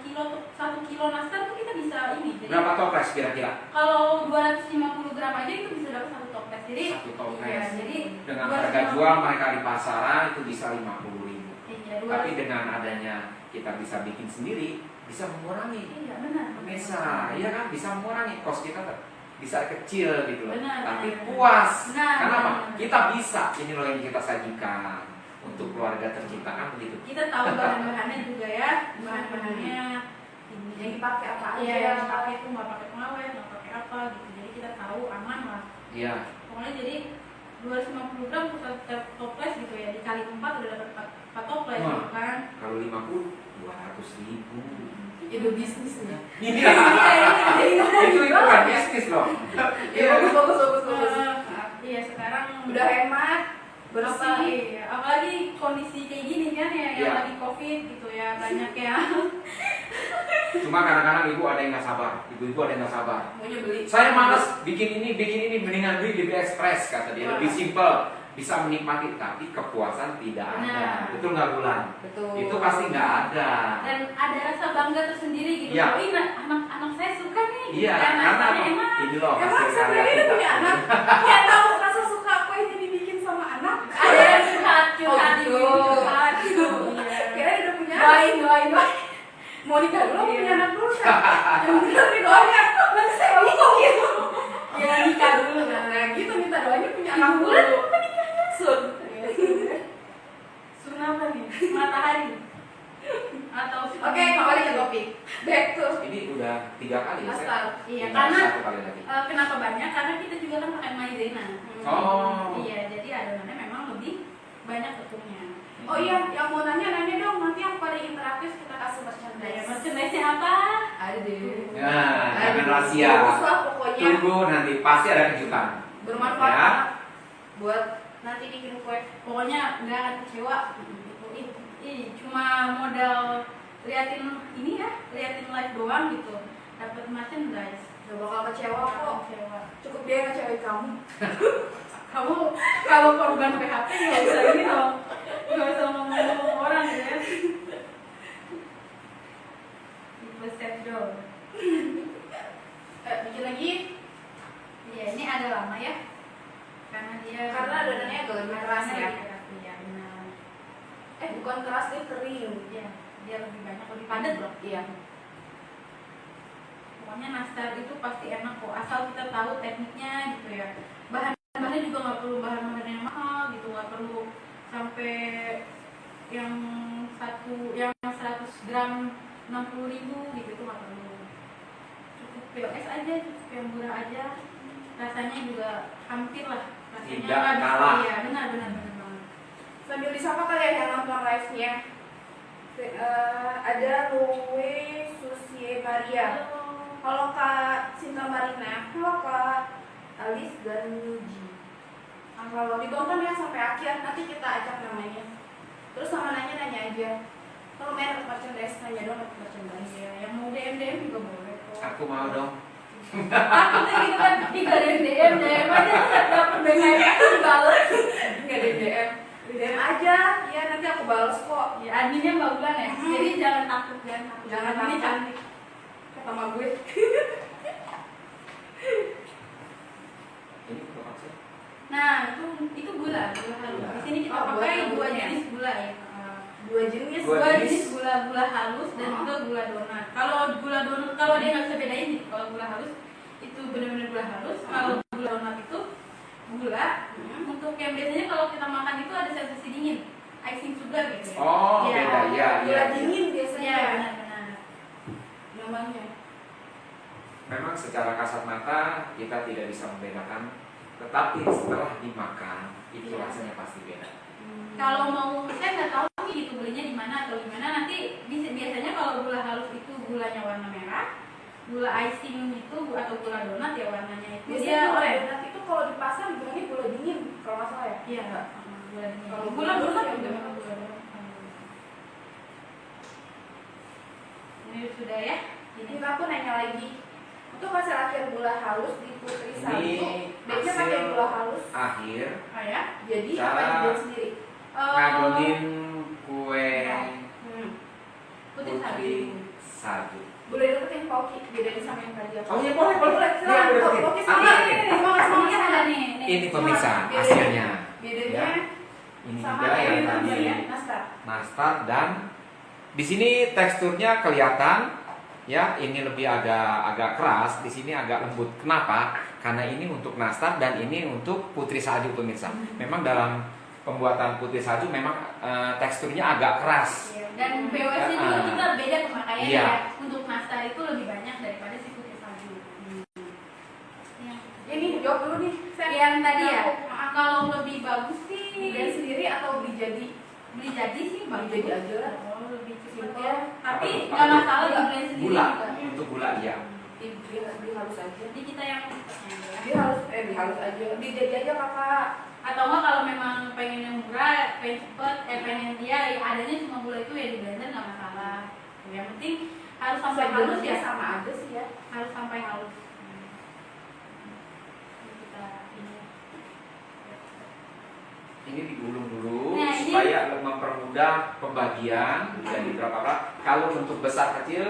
kilo nastar tuh kita bisa ini. Jadi Berapa toples kira-kira? kalau 250 gram aja itu bisa dapat satu toples. Jadi Satu toples. iya, jadi Dengan 250 harga jual mereka di pasaran itu bisa 50.000. Iya, Tapi dengan adanya kita bisa bikin sendiri, bisa mengurangi. iya benar. Bisa, iya kan, bisa mengurangi kos kita bisa kecil gitu loh. Benar, Tapi benar. puas. Benar, Kenapa? benar. Kita bisa. Ini loh yang kita sajikan untuk keluarga tercinta kan begitu. Kita tahu bahan-bahannya juga ya, bahan-bahannya Yang dipakai apa aja? iya, yang pakai itu nggak pakai pengawet, nggak pakai apa gitu, jadi kita tahu aman lah. Iya. Pokoknya jadi 250 gram per toples gitu ya, dikali 4 udah dapat 4 toples Wah. gitu kan. Kalau 50, 200.000. Itu bisnis nih. Iya. Itu kan bisnis loh. Iya, bagus. Iya sekarang Udah hemat, bersih. bersih, apalagi kondisi kayak gini kan ya, yang Iya. lagi covid gitu ya, banyak yang Cuma kadang-kadang ibu ada yang nggak sabar, ibu-ibu ada yang nggak sabar. Maunya beli. Saya malas bikin ini, mendingan beli DB Express kata dia, lebih simpel, bisa menikmati, tapi kepuasan tidak ada. Nah. Betul nggak Bulan? Betul. Itu pasti nggak ada. dan ada rasa bangga tersendiri gitu. Iya. Oh, ini anak saya suka nih. Iya, dan karena rasanya apa? enak. Ini loh Emang hasil saya karya ini kita. punya anak. Ya tahu rasa suka aku ini dibikin sama anak. Ada yang curhat Oh, di gitu. curhat gitu. Kira udah punya anak. Doain. Mau nikah dulu, Iya. punya anak dulu kan? Yang bener nih doanya. Nanti saya bingung gitu. Ya nikah dulu kan. Nah gitu minta doanya punya anak dulu. Bulan apa nikahnya? Sun. Sun apa nih? Matahari. Atau sun. Oke, kembali ke topik. Back to Ini udah 3 kali ya, Seth? asal. Iya, Tinggal karena 1 kali lagi. kenapa banyak? Karena kita juga kan pakai maizena. Oh. Iya, jadi adonannya memang lebih banyak tepungnya. Oh iya, yang mau nanya dong. Nanti yang paling interaktif kita kasih Nah, merchandise. merchandise-nya apa? Ada deh. Nah, jangan rahasia. Bagus lah pokoknya. Tunggu nanti pasti ada kejutan. Bermanfaat Ya. banget buat nanti bikin kue. Pokoknya nggak akan kecewa. Cuma modal liatin ini ya, liatin live doang gitu. Dapat merchandise. Gak bakal kecewa Nggak kok. akan kecewa. Cukup dia ngecewain kamu. Kamu kalau korban PHP nggak usah ini dong, nggak usah ngomong orang gitu ya. Tipe set doll. Bikin lagi. Iya, ini ada lama ya, karena dia Karena adonannya agak lebih keras ya. Iya benar. Bukan keras, dia kering. Iya, dia lebih banyak, lebih padat loh. Iya. Pokoknya nastar itu pasti enak kok, asal kita tahu tekniknya gitu ya. Bahan-bahannya juga nggak perlu bahan-bahan yang mahal gitu, nggak perlu sampai yang 100 gram 60.000 gitu, itu nggak perlu. Cukup POS aja, cukup yang murah aja. Rasanya juga hampir lah. Rasanya Tidak nggak bisa- kalah. Iya, benar banget. Sambil disapa kali ya yang nonton live-nya. Ada Louis Susie Maria. Halo Kak Cinta Marina. Halo Kak Alis dan Yuji. Kalau ditonton ya sampai akhir, nanti kita ajak namanya. Terus sama nanya aja. Kalau main dapat merchandise, nanya dong dapat merchandise. Iya, yang mau DM juga boleh kok. Aku mau dong. Takutnya gitu kan, tinggal DM aja dapat BKM dibales. Nggak ada DM. DM aja, ya nanti aku balas kok. Ya adminnya Mbak Bulan ya, jadi jangan takut. Jangan Adminnya takut. cantik. Kata sama gue. Nah, itu gula halus. Di sini kita Oh, pakai gula dua halus ya? jenis gula ya. Dua jenis. Dua Dua jenis. jenis gula halus dan juga gula donat. Kalau gula donat, kalau dia nggak bisa bedain nih, kalau gula halus itu benar-benar gula halus. Kalau gula donat itu gula. Untuk yang biasanya kalau kita makan itu ada sensasi dingin, icing sugar gitu ya. Oh, Ya, beda ya. Gula dingin biasanya. Iya, benar-benar. Namanya. Memang secara kasat mata kita tidak bisa membedakan, tetapi setelah dimakan itu Iya. rasanya pasti beda. Kalau mau, saya nggak tahu nih itu belinya di mana atau gimana. Nanti biasanya kalau gula halus itu gulanya warna merah, gula icing itu atau gula donat ya warnanya itu Biasanya dia gula oranye. donat itu kalau di pasar bilangnya gula dingin kalau nggak salah ya. Iya, gula dingin. Kalau Gula gula donat ya juga gula memang gula donat. Ini sudah ya. Ini aku nanya lagi. Untuk hasil akhir gula halus di Putri Ini Salju, baiknya hasil pakai gula halus. Akhir Oh ya. Jadi Cara apa yang dibuat sendiri? ngadonin kue Putri salju. putri salju. Boleh deketin Pauki, bedain sama yang tadi apa? Oh iya, boleh. Boleh, Iya, silakan. boleh, Pauki boleh. semangat. Oke, oke. Semangat, semangat, Ini ada semangat. nih. Ini pemirsa Bedanya- hasilnya. Bedanya Ya. Ini sama juga yang yang tadi ya, nastar. nastar dan di sini teksturnya kelihatan ya, ini lebih agak keras, di sini agak lembut. Kenapa? Karena ini untuk nastar dan ini untuk putri salju pemirsa. Memang dalam pembuatan putri salju memang teksturnya agak keras. Iya, dan BOS-nya juga kita beda pemakaiannya Iya. ya. Untuk nastar itu lebih banyak daripada si putri salju. Ini jawab dulu nih. Yang tadi ya, Maaf. kalau lebih bagus sih Bikin sendiri atau beli jadi? beli jadi sih Beli jadi aja lah. Oh, lebih cepet Simple. ya. Tapi Apa- nggak apa- masalah dibeli sendiri. Gula, juga. untuk gula iya. Beli halus aja. Jadi kita yang Beli halus aja. Beli jadi aja kakak. atau enggak kalau memang pengen yang murah, pengen cepet, pengen dia ya adanya cuma gula itu ya di blender nggak masalah. Yang penting harus sampai halus ya. Sama aja sih ya. Harus sampai halus. Ini kita ini. Ini digulung dulu Nah, ini- supaya mempermudah pembagian jadi berapa. Kalau untuk besar kecil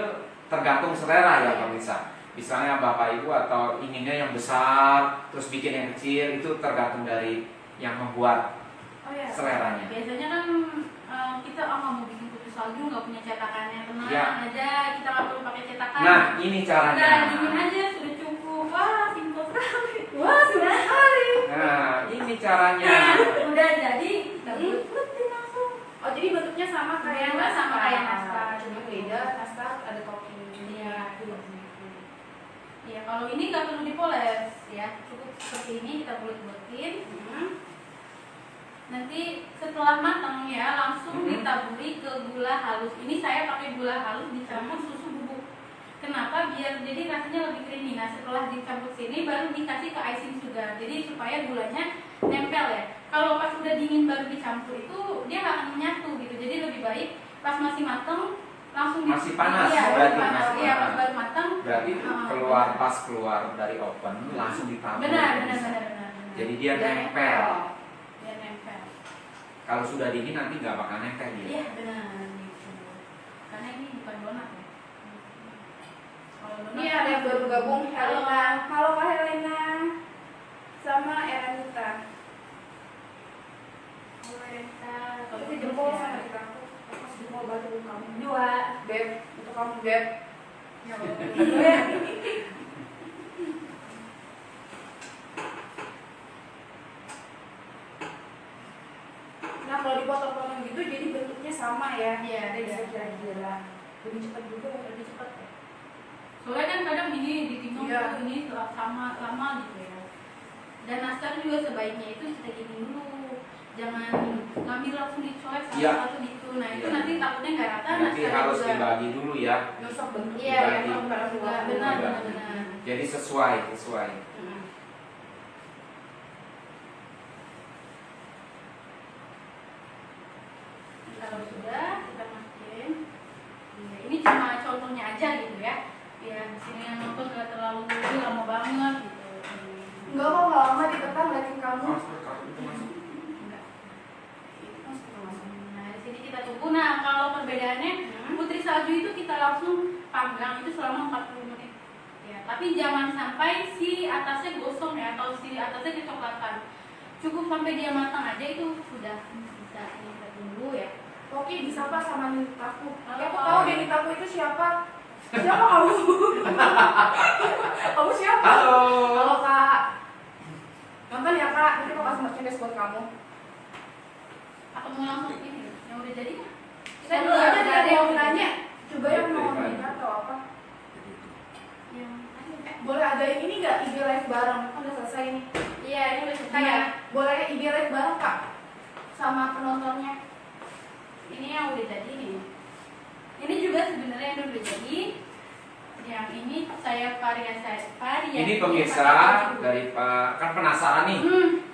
tergantung selera ya pemirsa. Misalnya bapak ibu atau inginnya yang besar terus bikin yang kecil, itu tergantung dari yang membuat Oh ya. seleranya. Biasanya kan kita nggak mau bikin putri salju, nggak punya cetakannya, tenang Ya. aja, kita nggak perlu pakai cetakan. Nah ini Udah caranya. dingin aja sudah cukup. Wah, simpel sekali. Wah, sudah sekali. Nah ini caranya. Udah jadi kita buletin langsung. Oh, jadi bentuknya sama kayak Nggak sama kayak nastar. Cuma beda, nastar ada topping. Iya, iya. Kalau ini nggak perlu dipoles ya, cukup seperti ini kita bulet-buletin. Nanti setelah matang ya langsung ditaburi ke gula halus. Ini saya pakai gula halus dicampur susu bubuk. Kenapa? Biar jadi rasanya lebih creamy. Nah setelah dicampur sini baru dikasih ke icing sugar. Jadi supaya gulanya nempel ya. Kalau pas udah dingin baru dicampur itu dia nggak akan menyatu gitu. Jadi lebih baik pas masih matang langsung Masih panas, Iya, berarti panas. masih Iya, panas. pas baru matang. Berarti pas keluar dari oven langsung ditabur. Benar. Jadi dia nempel. Dia nempel. Kalau sudah dingin nanti nggak bakal nempel dia. Iya benar gitu. Karena ini bukan donat ya. Kalau donat Ini ada yang baru gabung, Helena. Halo Kak Helena. Sama Eranita. Halo Renta. Kalau itu jempol sama di kamu. Aku jempol balik untuk kamu. Dua. Beb, untuk kamu Beb. Ya Allah. Nah, kalau dipotong-potong gitu jadi bentuknya sama ya. Iya, Bisa beda. kira-kira. Lebih cepat juga. Lebih cepat ya. Soalnya kan kadang ini ditimbang Iya. ini sama lama gitu ya. Dan nastar juga sebaiknya itu kita gini dulu. Jangan ngambil langsung dicolek Iya. satu-satu gitu. Nah itu Iya. nanti takutnya nggak rata. Nanti nastarnya harus juga. dibagi dulu ya. Nyosok bentuk. Iya, dibagi. yang juga benar. Jadi sesuai. Kalau sudah kita masukin. Iya, ini cuma contohnya aja gitu ya. Biar di sini yang nonton nggak terlalu lama banget gitu. Enggak kok, nggak lama ditekan ngeliatin kamu. Enggak. Nah, di sini kita tunggu. Nah, kalau perbedaannya putri salju itu kita langsung panggang itu selama 40 menit. Ya, tapi jangan sampai si atasnya gosong ya atau si atasnya kecoklatan. cukup sampai dia matang aja itu sudah bisa kita tunggu ya. Oke, disapa sama Nitaku. Halo. Ya, aku tahu deh Nitaku itu siapa. Siapa kamu? Kamu siapa? Halo. Halo Kak. Nonton ya Kak, nanti aku kasih merchandise buat kamu. Aku mau langsung ini yang udah jadi. Kita dulu aja ada yang nanya. Coba yang mau nikah atau apa? Yang Boleh ada yang ini nggak IG live bareng? Kan udah selesai nih. iya ini udah selesai ya. Kayak boleh IG live bareng Kak sama penontonnya. Ini yang udah jadi nih. Ini juga sebenarnya yang udah jadi. Yang ini saya variasi. Ini pemirsa dari Pak, kan penasaran nih.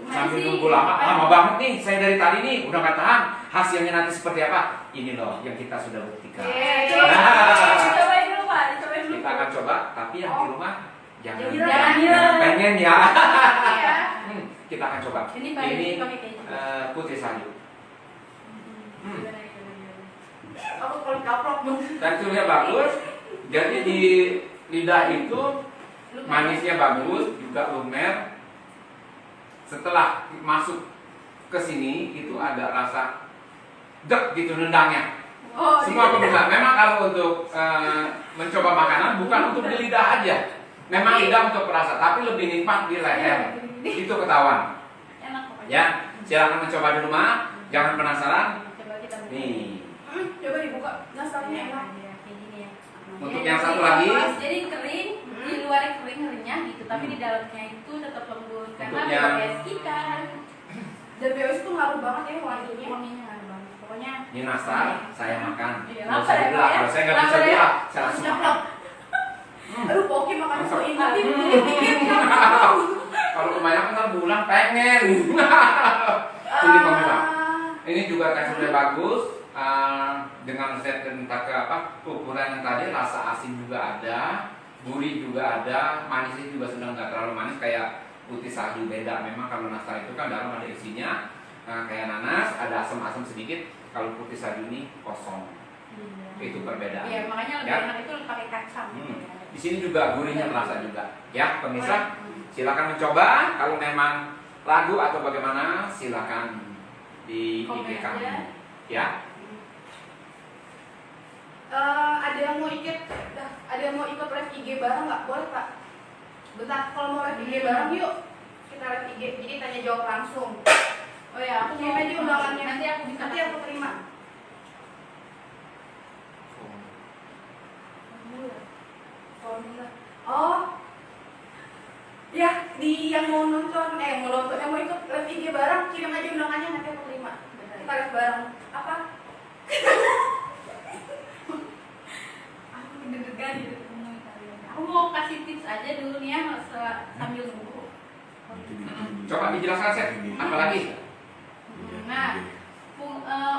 Sambil masih. nunggu lama banget nih. Saya dari tadi nih udah nggak tahan. Hasilnya nanti seperti apa? Ini loh yang kita sudah buktikan. Dicobain dulu Pak, dicobain dulu. Kita akan coba, tapi yang di rumah jangan Jangan bilang. pengen ya. Iya. Kita akan coba. Ini pakai keju. Putri salju. Gimana, gimana? Aku kalau kaprok dong. Teksturnya bagus. Jadi di lidah itu manisnya bagus, juga lumer. Setelah masuk ke sini itu ada rasa dek gitu nendangnya. Oh, Semua pemirsa, memang kalau untuk mencoba makanan bukan untuk di lidah aja. Memang lidah untuk perasa, tapi lebih nikmat di leher. Itu ketahuan. enak pokoknya. Ya, silakan mencoba di rumah. Jangan penasaran. Coba kita buka. Nih, Coba dibuka. Nastarnya enak. Ya, kayak gini ya. Untuk Ya, yang jadi satu lagi. jadi kering, di luarnya kering renyah gitu, tapi di dalamnya itu tetap lembut karena Untuk yang- BOS ikan. Dan BOS itu ngaruh banget ya wanginya. Wanginya ngaruh banget. Pokoknya Ini nastar, saya makan. Iya, Nggak usah lapar ya, dibelah. Pak, ya? Kalau saya nggak bisa Lapar ya? bilang, saya langsung Siap, makan. Aduh, Poki makan Mantap. so ini dikit-dikit. Kalau kebanyakan ntar bulan pengen. Ini pemirsa. Ini juga teksturnya bagus. Dengan set dan ke apa ukuran yang tadi, rasa asin juga ada, gurih juga ada, manisnya juga sudah nggak terlalu manis kayak putih salju. Beda memang kalau nastar itu kan dalam ada isinya kayak nanas, ada asam-asam sedikit. Kalau putih salju ini kosong. Itu perbedaan. iya makanya lebih Ya. enak itu pakai kacang. Di sini juga gurihnya terasa juga. Ya, pemirsa, silakan mencoba. Kalau memang ragu atau bagaimana, silakan di Komen IG kami. aja. Ya. Ada yang mau ikut live IG bareng nggak? Boleh Pak. Bentar, kalau mau live IG bareng yuk. Kita live IG, jadi tanya jawab langsung. Oh ya, aku Kirim aja undangannya. Nanti aku bisa. Nanti aku terima. Formula. Oh, ya di yang mau nonton, yang mau ikut live IG bareng, kirim aja undangannya nanti aku terima. Kita live bareng. Apa? Aku deg-degan gitu ngomongin kalian. Aku mau kasih tips aja dulu nih ya sambil nunggu. Coba dijelaskan, Seth. Apa lagi? Nah,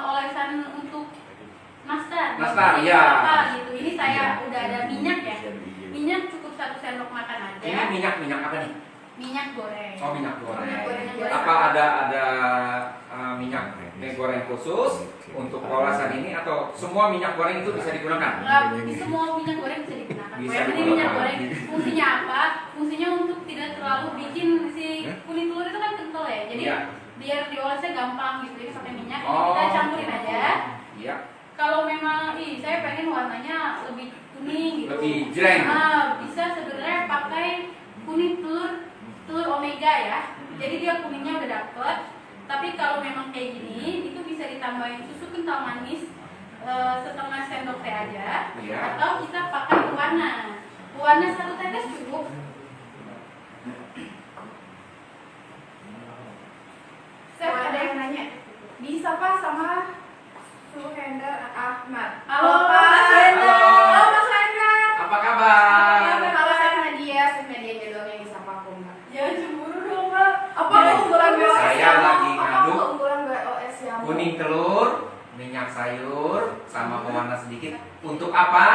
olesan untuk nastar. Nastar, Ini ya. apa gitu. Ini saya udah ada minyak ya. Minyak cukup 1 sendok makan aja. Ini minyak apa nih? Minyak goreng. Oh, minyak goreng. Minyak goreng. Apa ada minyak goreng khusus untuk olasan ini atau semua minyak goreng itu bisa digunakan? Enggak, semua minyak goreng bisa digunakan. Bisa Yang penting digunakan. minyak goreng fungsinya apa? Fungsinya untuk tidak terlalu bikin si kulit telur itu kan kental ya. Jadi Iya. biar diolesnya gampang gitu. Jadi pakai minyak ini Oh. kita campurin aja. Iya. Kalau memang saya pengen warnanya lebih kuning gitu. Lebih jreng. Bisa sebenarnya pakai kuning telur omega ya. Jadi dia kuningnya udah dapet. Tapi kalau memang kayak gini, itu bisa ditambahin susu kental manis setengah sendok teh aja. Iya. Atau kita pakai pewarna. Pewarna 1 tetes cukup. Saya ada yang nanya. Bisa Pak sama Suhendar Ahmad. Halo, Pak. Mas Hendar. Halo Mas Hendar. Apa kabar? Halo saya Nadia, doang yang disapa aku Mbak. Ya cemburu dong Mbak. Apa keunggulan BOS Saya yang lagi apa ngaduk keunggulan BOS yang Kuning telur, minyak sayur, sama pewarna sedikit. Untuk apa?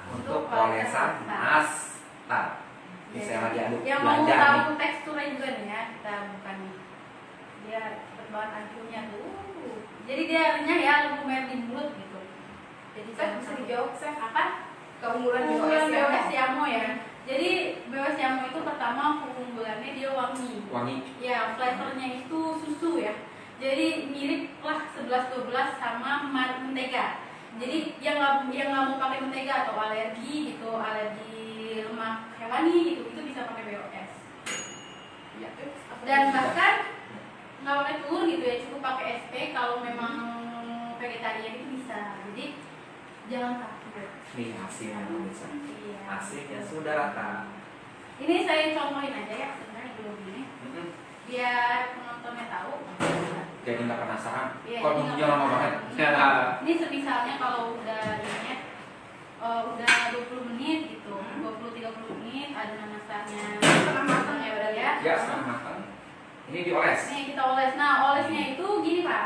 Untuk olesan nastar. Ini saya lagi aduk Yang mau belajar nih. tahu teksturnya juga nih ya, kita buka nih. Dia cepet banget hancurnya tuh. Jadi dia renyah ya, lumer di mulut gitu. Jadi Saya bisa dijawab saya apa? keunggulan BOS Keunggulan yang BOS Yamo ya. Jadi BOS jamu itu pertama keunggulannya dia wangi. Wangi. Ya, flavornya itu susu ya. Jadi mirip lah 11-12 sama mentega. Jadi yang nggak mau pakai mentega atau alergi gitu, alergi lemak hewani gitu, itu bisa pakai BOS. Ya. Dan bahkan nggak pakai telur gitu ya, cukup pakai SP kalau memang vegetarian itu bisa. Jadi jangan takut. Nih hasilnya bisa. Iya. Hasilnya sudah rata. Ini saya contohin aja ya sebenarnya belum ini, Mm-mm. biar penontonnya tahu. Jadi nggak penasaran. Iya, Kok jadi nunggunya nggak lama banget? penasaran. Ini semisalnya kalau udah ini udah 20 menit gitu, 20-30 menit adonan nastarnya Setengah matang ya berarti ya. Ya, setengah matang. Ini dioles. Nih kita oles. Nah olesnya itu gini Pak,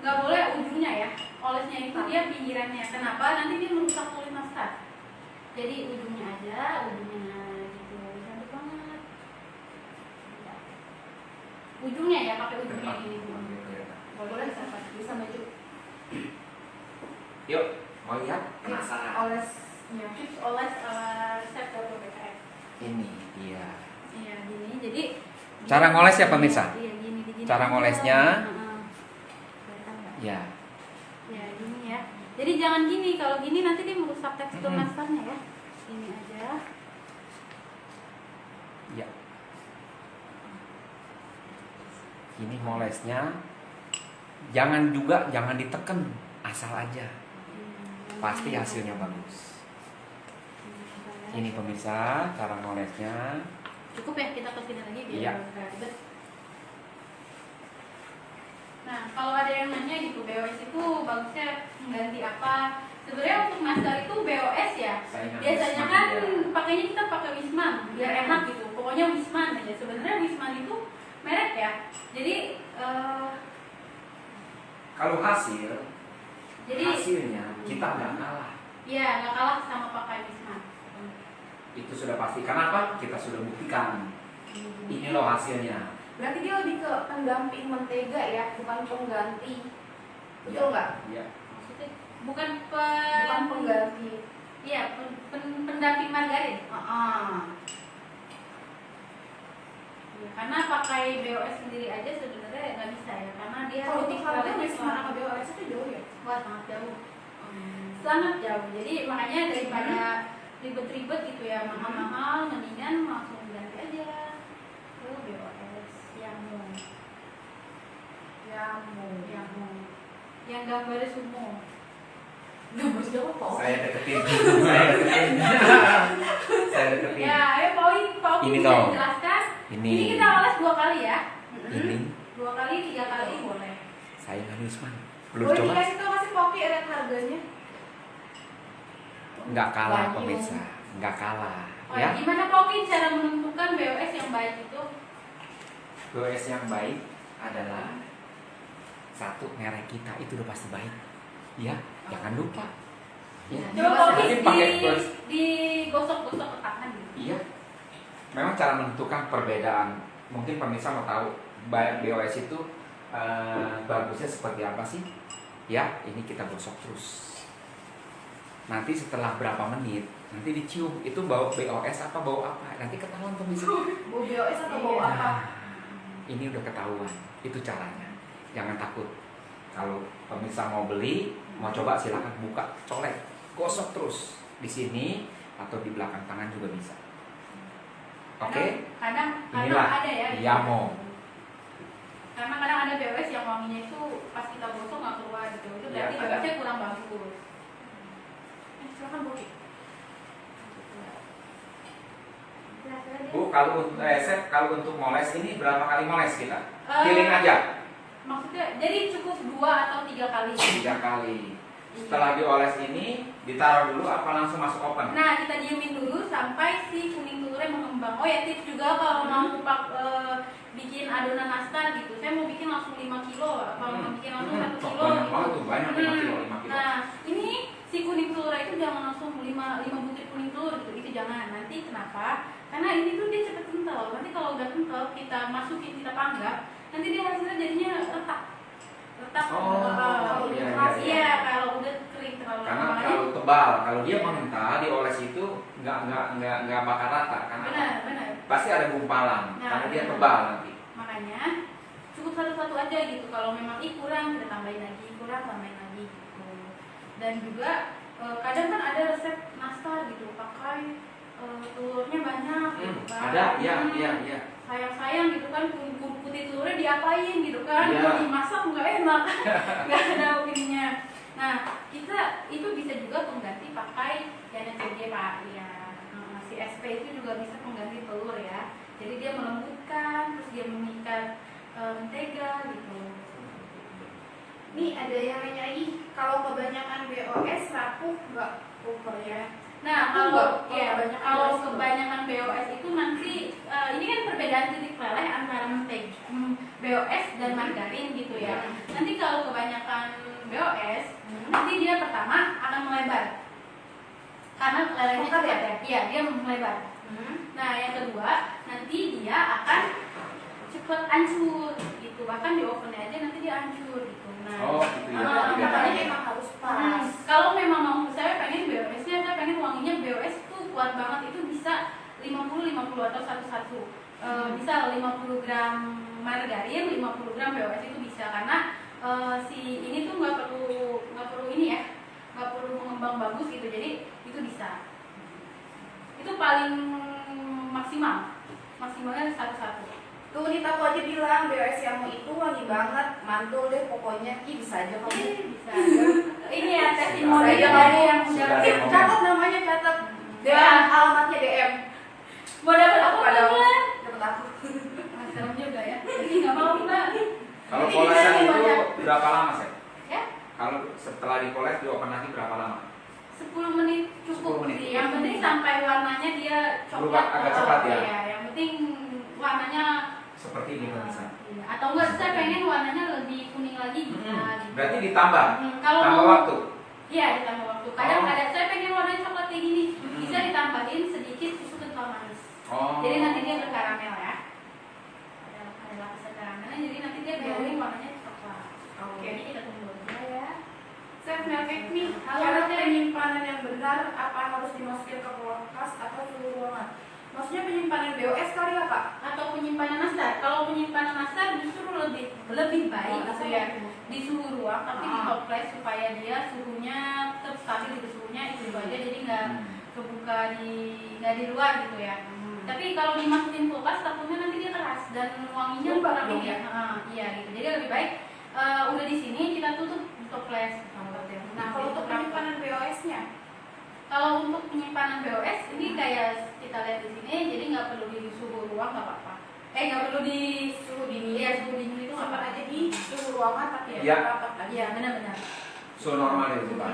nggak boleh ujungnya ya. Olesnya itu dia pinggirannya. Kenapa? Nanti dia merusak kulit nastar. Jadi ujungnya aja, ujungnya gitu. Cantik banget. Ya. Ujungnya ya, pakai ujungnya gini. Nggak boleh bisa maju. Yuk, mau lihat? Penasaran. Olesnya. Chips oles ala resep Dr. BKS. Ini dia. Iya gini. Jadi Cara ngoles ya, pemirsa? Iya gini. Cara ngolesnya. Kelihatan nggak? Ya. Ya gini ya. Jadi jangan gini, kalau gini nanti dia merusak tekstur Mm-mm. nastarnya ya. Ini aja. Ya. Ini molesnya. Jangan ditekan, asal aja. Pasti hasilnya bagus. Ini pemirsa, cara ngolesnya. Cukup ya, kita kesini lagi biar Iya. nggak ribet. Nah, kalau ada yang nanya gitu, BOS itu bagusnya mengganti apa? Sebenarnya untuk nastar itu BOS ya. Saingan Biasanya Wisman, kan ya. pakainya kita pakai Wisman biar enak gitu. Pokoknya Wisman aja. Sebenarnya Wisman itu merek ya. Jadi Kalau hasilnya kita nggak kalah. ya nggak kalah sama pakai Wisman. Itu sudah pasti. Kenapa? Kita sudah buktikan. Ini loh hasilnya. Berarti dia lebih ke pendamping mentega ya, bukan pengganti. Betul nggak? Iya. Maksudnya bukan Bukan pengganti. Iya, pendamping margarin. Ya, karena pakai BOS sendiri aja sebenarnya nggak bisa ya, karena dia Kalau untuk harga relatif Wisman sama BOS itu jauh ya? wah sangat jauh, sangat jauh. Jadi makanya daripada ribet-ribet gitu ya, mahal-mahal, mendingan langsung ganti aja ke BOS yang gambarnya sumo. Gambar siapa Pak? Saya deketin. Saya deketin. Ya, ayo Pauin Ini bisa loh. dijelaskan. Ini. Ini kita oles 2 kali ya. Ini 2 kali, 3 kali boleh. saingan Wisman. Belum Boleh coba? dikasih tau kasih Poki rate harganya? Nggak kalah Banyak. pemirsa. Nggak kalah. Oh, Ya. gimana Pauin cara menentukan BOS yang baik itu? BOS yang baik adalah satu, merek kita itu udah pasti baik. Ya, jangan lupa. Ya. Coba Mungkin Pauin pakai BOS. digosok-gosok ke tangan gitu. Iya. Memang cara menentukan perbedaan. Mungkin pemirsa mau tahu BOS itu bagusnya seperti apa sih? Ya, ini kita gosok terus. Nanti setelah berapa menit, nanti dicium itu bau BOS apa bau apa? Nanti ketahuan pemirsa. Bau BOS atau bau Nah, apa? ini udah ketahuan. Itu caranya. Jangan takut. Kalau pemirsa mau beli, mau coba silakan buka, colek, gosok terus di sini atau di belakang tangan juga bisa. Oke? Kadang Inilah ada ya. Yamo. Karena kadang ada BOS yang wanginya itu pas kita gosok nggak keluar gitu. Itu Iya, berarti ada. BOS-nya kurang bagus. Silakan Poki. Bu, kalau untuk resep, kalau untuk moles ini berapa kali moles kita? Eh, Healing aja. Maksudnya jadi cukup 2 atau 3 kali. 3 kali. Setelah dioles ini ditaruh dulu apa langsung masuk oven? Nah, kita diemin dulu sampai si kuning telurnya mengembang. Oh ya, tips juga kalau mau bikin adonan nastar gitu. Saya mau bikin langsung 5 kilo. Kalau mau bikin langsung 1 kilo Banyak gitu. banget tuh, banyak 5 kilo, 5 kilo. Nah, ini si kuning telur itu jangan langsung 5 butir kuning telur gitu. Itu jangan. Nanti kenapa? Karena ini tuh dia cepet kental. Nanti kalau udah kental, kita masukin, kita panggang, nanti dia hasilnya jadinya retak. Oh, iya, iya, iya. Iya, kalau udah kering terlalu Karena lama. kalau untuk tebal. Kalau dia mengental dioles itu nggak bakal rata karena Benar. pasti ada gumpalan Nah, karena dia benar. tebal nanti. Makanya cukup satu-satu aja gitu. Kalau memang kurang kita tambahin lagi, kurang tambahin lagi gitu. Dan juga kadang kan ada resep nastar gitu, pakai telurnya banyak gitu kan. Ada, iya. Sayang gitu kan, putih telurnya diapain gitu kan, Iya. mau dimasak nggak enak, nggak ada opininya. Nah, kita itu bisa juga pengganti pakai NCG Pak, ya. Si SP itu juga bisa pengganti telur ya. Jadi dia melembutkan, terus dia mengikat mentega gitu. Nih ada yang nanya ih, kalau kebanyakan BOS rapuh nggak over ya? Nah, Aku kalau kebanyakan kebanyakan BOS itu nanti ini kan perbedaan titik leleh antara BOS dan margarin gitu ya. Nanti kalau kebanyakan BOS, nanti dia pertama akan melebar. Karena lelehnya Cepat ya? cepat ya. Iya, dia melebar. Nah, yang kedua, nanti dia akan cepat hancur gitu. Bahkan di ovennya aja nanti dia hancur gitu. Nah, Gitu ya. makanya emang harus pas. kalau memang mau saya pengen BOS-nya, saya pengen wanginya BOS tuh kuat banget, itu bisa 50 atau 1-1. Bisa 50 gram margarin, 50 gram BOS itu bisa karena si ini tuh nggak perlu ini ya, nggak perlu mengembang bagus gitu, jadi itu bisa. Itu paling maksimalnya 1-1. Tuh Nita aku aja bilang BOS yang itu wangi banget, mantul deh pokoknya. Ih bisa aja kamu. Bisa. Ini ya testimoni Saya dari yang sudah udah ada. Catat namanya, catat. DM, Ya. alamatnya DM. mau dapat apa Pada kan? dapat aku. Serem juga ya. Jadi nggak mau Mbak. Kalau Jadi polesan bisa itu dibaca. berapa lama sih? Ya, Kalau setelah dipoles di oven lagi berapa lama? 10 menit cukup 10 menit. sih. Yang penting sampai warnanya dia Berubah coklat. agak coklat ya? Iya, yang penting warnanya Seperti ini pemirsa. iya. Atau enggak saya pengen warnanya lebih kuning lagi bisa gitu. Berarti ditambah, Kalau tambah mau waktu. iya ditambah waktu. Kadang Oh. ada saya pengen warnanya coklat kayak gini. Bisa ditambahin sedikit susu kental manis. Jadi nanti dia berkaramel ya. Ada lapisan karamelnya, jadi nanti dia glowing warnanya coklat. Oke. Jadi kita tunggu aja ya. Chef Melkek nih, Halo, cara Chef. penyimpanan yang benar apa harus dimasukin ke kulkas atau suhu ruangan? Maksudnya penyimpanan BOS kali ya Kak? Atau penyimpanan nastar. Kalau penyimpanan nastar justru lebih baik Oh, gitu ya di suhu ruang, tapi di toples supaya dia suhunya tetap stabil gitu, suhunya itu aja, jadi nggak kebuka nggak di luar gitu ya. Tapi kalau dimasukin kulkas takutnya nanti dia keras dan wanginya Lembab kurang dong ini ya. Iya gitu. Jadi lebih baik udah di sini kita tutup toples. Nah kalau untuk penyimpanan BOS-nya? Kalau untuk penyimpanan BOS ini kayak kita lihat di sini, jadi nggak perlu di suhu ruang nggak apa-apa. Nggak perlu di suhu dingin. Iya, suhu dingin itu nggak Simpan apa-apa. aja di suhu ruangan tapi Iya. rapat lagi. Iya, benar-benar. So normal itu Pak.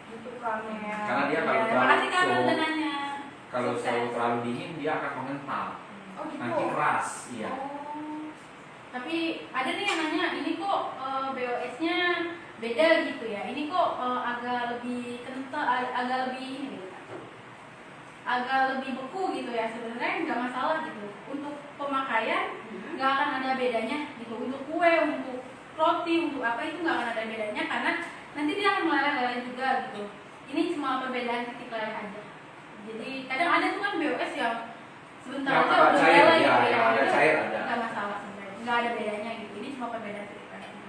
Gitu kan ya. Karena dia kalau Terima kasih Kak terlalu udah nanya. kalau Sukses. suhu terlalu dingin dia akan mengental. Oh gitu. Nanti keras, iya. Oh. Tapi ada nih yang nanya, ini kok BOS-nya beda gitu ya? Ini kok agak lebih kental, agak lebih ini gitu, agak lebih beku gitu ya? Sebenarnya nggak masalah gitu. Untuk pemakaian nggak akan ada bedanya gitu. Untuk kue, untuk roti, untuk apa itu nggak akan ada bedanya karena nanti dia akan meleleh-leleh juga gitu. Ini cuma perbedaan titik leleh aja. Jadi kadang ada tuh kan BOS yang sebentar Yang aja agak udah cair, meleleh ya, gitu yang agak Itu cair ada. nggak masalah sebenarnya, nggak ada bedanya gitu. Ini cuma perbedaan titik leleh aja.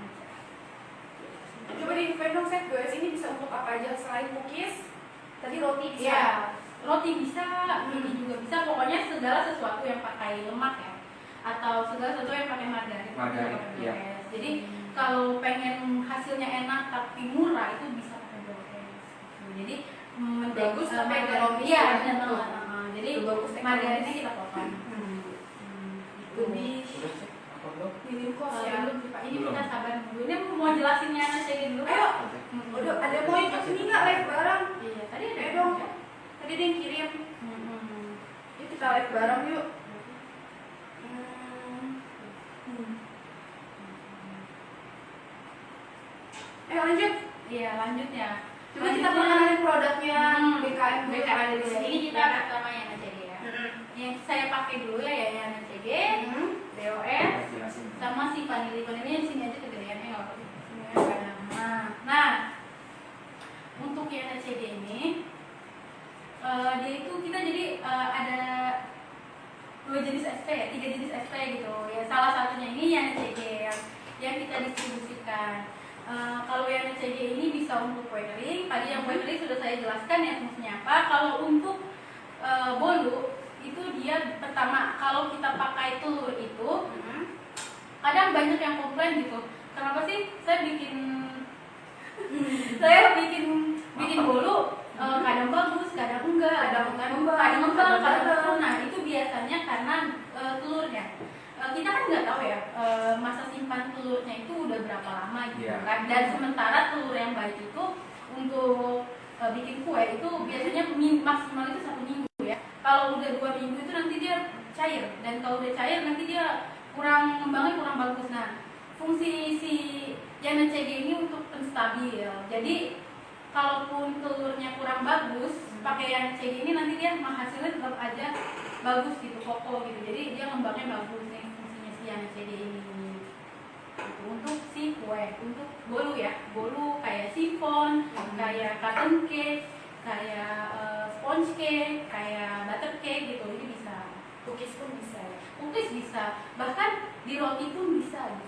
Coba di-info dong Chef, BOS ini bisa untuk apa aja selain cookies? Tadi roti bisa. Iya, roti bisa, ini juga bisa. Pokoknya segala sesuatu yang pakai lemak ya, atau segala sesuatu yang pakai margarin. Margarin, itu pakai iya. BOS. Jadi kalau pengen hasilnya enak tapi murah itu bisa pakai BOS. Jadi Bagus tapi ekonomis iya, ya. benar banget. Jadi Itu bagus margarinnya kita potong. Lebih Sudah cek apa belum? minim kos ya. Belum sih, Pak. Ini Belum. kita sabar dulu. Ini mau jelasinnya aja dulu. Ayo. Hmm. Udah ada mau ikut ini nggak live bareng? Iya, tadi ada Ayo dong. Tadi dia yang kirim. Yuk kita live bareng yuk. Ayo lanjut. Iya, lanjut ya. Coba kita perkenalin produknya BKM dulu. BKM Ada di dulu. sini. Ini kita pertama yang NCG ya. Yang saya pakai dulu ya yang NCG, BOS, Jelasin. sama si vanili. Vanili yang sini aja kegedeannya nggak apa-apa. Sini aja. Nah, untuk yang NCG ini dia itu kita jadi ada 2 jenis SP, 3 jenis SP gitu ya. Salah satunya ini yang NCG yang kita distribusikan. Kalau yang NCG ini bisa untuk kue kering. Tadi yang kue kering sudah saya jelaskan ya fungsinya apa. Kalau untuk bolu itu dia pertama kalau kita pakai telur itu kadang banyak yang komplain gitu. Kenapa sih saya bikin bolu kadang bagus, kadang enggak, kadang ngembang, kadang enggak. Nah itu biasanya karena telurnya. Kita kan nggak tahu ya masa simpan telurnya itu udah berapa lama gitu kan. Dan sementara telur yang baik itu untuk bikin kue itu biasanya maksimal itu 1 minggu ya. Kalau udah 2 minggu itu nanti dia cair, dan kalau udah cair nanti dia ngembangnya kurang bagus. Nah fungsi si yang NCG ini untuk penstabil. Jadi kalaupun telurnya kurang bagus, pakai yang NCG ini nanti dia hasilnya tetap aja bagus gitu, kokoh gitu. Jadi dia ngembangnya bagus nih fungsinya si yang NCG ini. Gitu. Untuk si kue, untuk bolu ya, bolu kayak chiffon, kayak cotton cake, kayak sponge cake, kayak butter cake gitu, ini bisa. Cookies pun bisa ya. Cookies bisa, bahkan di roti pun bisa gitu.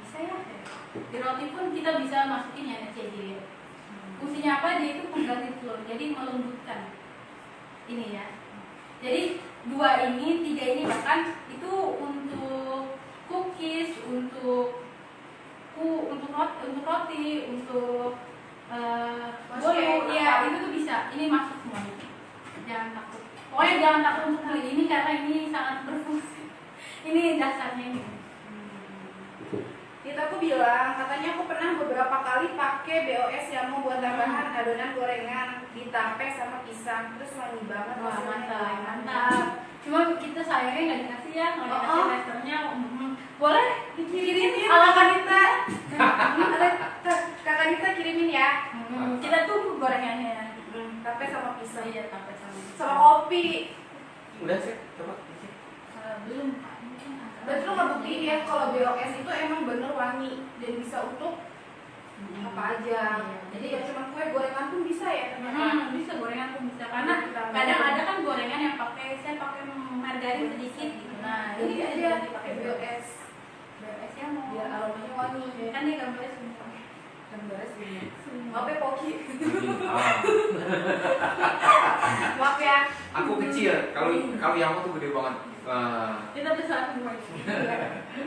Bisa ya. Di roti pun kita bisa masukin yang NCG. Fungsinya apa? Dia itu pengganti telur, jadi melembutkan ini ya. Jadi 2 ini, 3 ini bahkan itu untuk cookies, untuk roti, untuk bolu, ya itu tuh bisa. Ini masuk semuanya. Jangan takut. Pokoknya jangan takut untuk beli ini karena ini sangat berfungsi. Ini dasarnya ini. Kita tuh bilang, katanya aku pernah beberapa kali pakai BOS yang mau buat tambahan adonan gorengan di tape sama pisang, terus wangi banget. Wah, hasilnya. mantap. Cuma kita sayangnya nggak dikasih ya, nggak dikasih restorannya. Boleh dikirimin ala Kanita. Kakak Nita kirimin ya. Kita tunggu gorengannya. Tape sama pisang. Iya, tape sama pisang. Sama kopi. Udah sih, coba. Belum Pak. Berarti lo ngebuktiin ya kalau BOS itu emang bener wangi dan bisa untuk apa aja. Jadi ya cuma kue gorengan pun bisa ya ternyata. Bisa gorengan pun bisa, karena kadang ada kan gorengan yang saya pakai margarin sedikit gitu. Nah Jadi ini aja pakai BOS. BOS ya mau Biar aromanya wangi. kan dia gambarnya semua. BOS ini. Maaf ya Poki. Ah. Maaf ya. Aku kecil, kalau yang tuh gede banget. Kita bisa semua.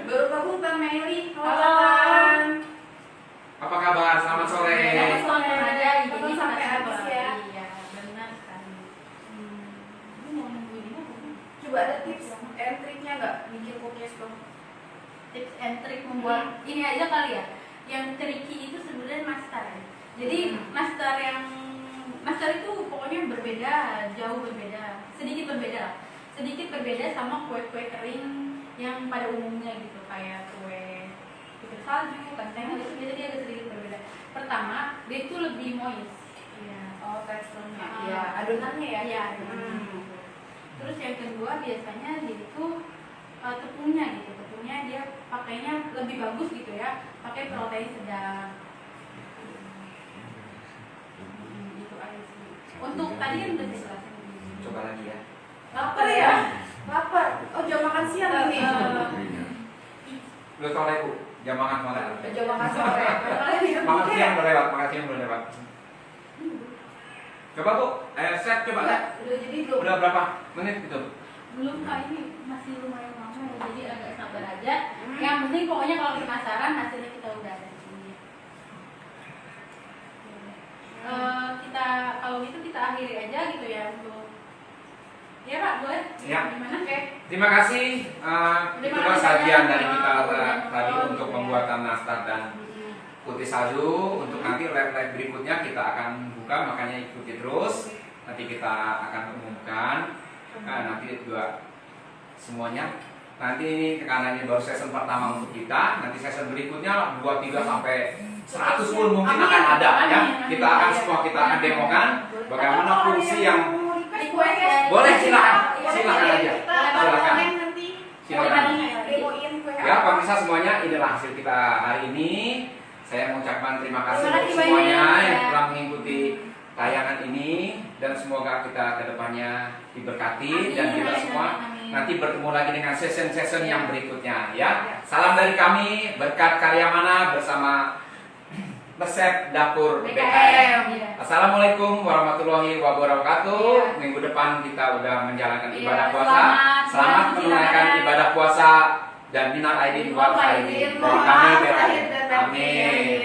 Baru gabung Tan Meli. Halo. Tan. Apa kabar? Selamat sore. Selamat sore. Ada Tonton jadi sampai kita habis coba. ya. Iya, benar sekali. Ini mau nunggu ini apa? Coba ada tips and triknya nggak bikin cookies tuh? Tips and trick membuat ini aja kali ya. Yang tricky itu sebenarnya nastar ya. Jadi nastar itu pokoknya berbeda, jauh berbeda, sedikit berbeda sama kue-kue kering yang pada umumnya gitu, kayak kue putri salju, kacang itu biasanya dia agak sedikit berbeda. Pertama, dia itu lebih moist. Iya. Oh, teksturnya. Ah. Iya, adonannya ya. Iya, adonannya. Terus yang kedua biasanya dia itu tepungnya gitu. Tepungnya dia pakainya lebih bagus gitu ya. Pakai protein sedang. Gitu aja sih. Untuk tadi kan udah dijelasin. Coba lagi ya. Lapar ya? Lapar. Oh, jam makan siang ini. Lu sore Bu, jam makan sore. Jam makan sore. Makan siang udah lewat. Coba Bu, set coba lihat. Udah jadi belum? Udah berapa menit gitu? Belum Kak, ini masih lumayan lama ya, jadi agak sabar aja. Yang penting pokoknya kalau penasaran hasilnya kita udah ada di sini. Kita kalau gitu kita akhiri aja gitu ya untuk. Ya Pak, boleh? Ya. Gimana? Oke. Terima kasih. Itulah sajian dari kita tadi untuk pembuatan nastar dan putih salju. Untuk nanti lab-lab berikutnya kita akan buka, makanya ikuti terus. Nanti kita akan umumkan. Nanti juga semuanya. Nanti ini karena ini baru season pertama untuk kita. Nanti season berikutnya 2, 3 sampai 100 pun mungkin akan ada ya. Kita akan akan demokan bagaimana fungsi yang boleh, silakan aja. Silakan. Silakan. Ya, pemirsa semuanya, inilah hasil kita hari ini. Saya mengucapkan terima kasih untuk semuanya yang telah mengikuti tayangan ini dan semoga kita kedepannya diberkati Amin, dan kita amin, semua amin. nanti bertemu lagi dengan session-session yang berikutnya ya. Salam dari kami Berkat Karyamana bersama resep dapur BKM. Iya. Assalamualaikum warahmatullahi wabarakatuh. Iya. Minggu depan kita udah menjalankan Iya, ibadah puasa. selamat Selamat bulan suci menunaikan Ramadan. ibadah puasa dan minal aidin wal faizin. Dari kami BKM. Amin.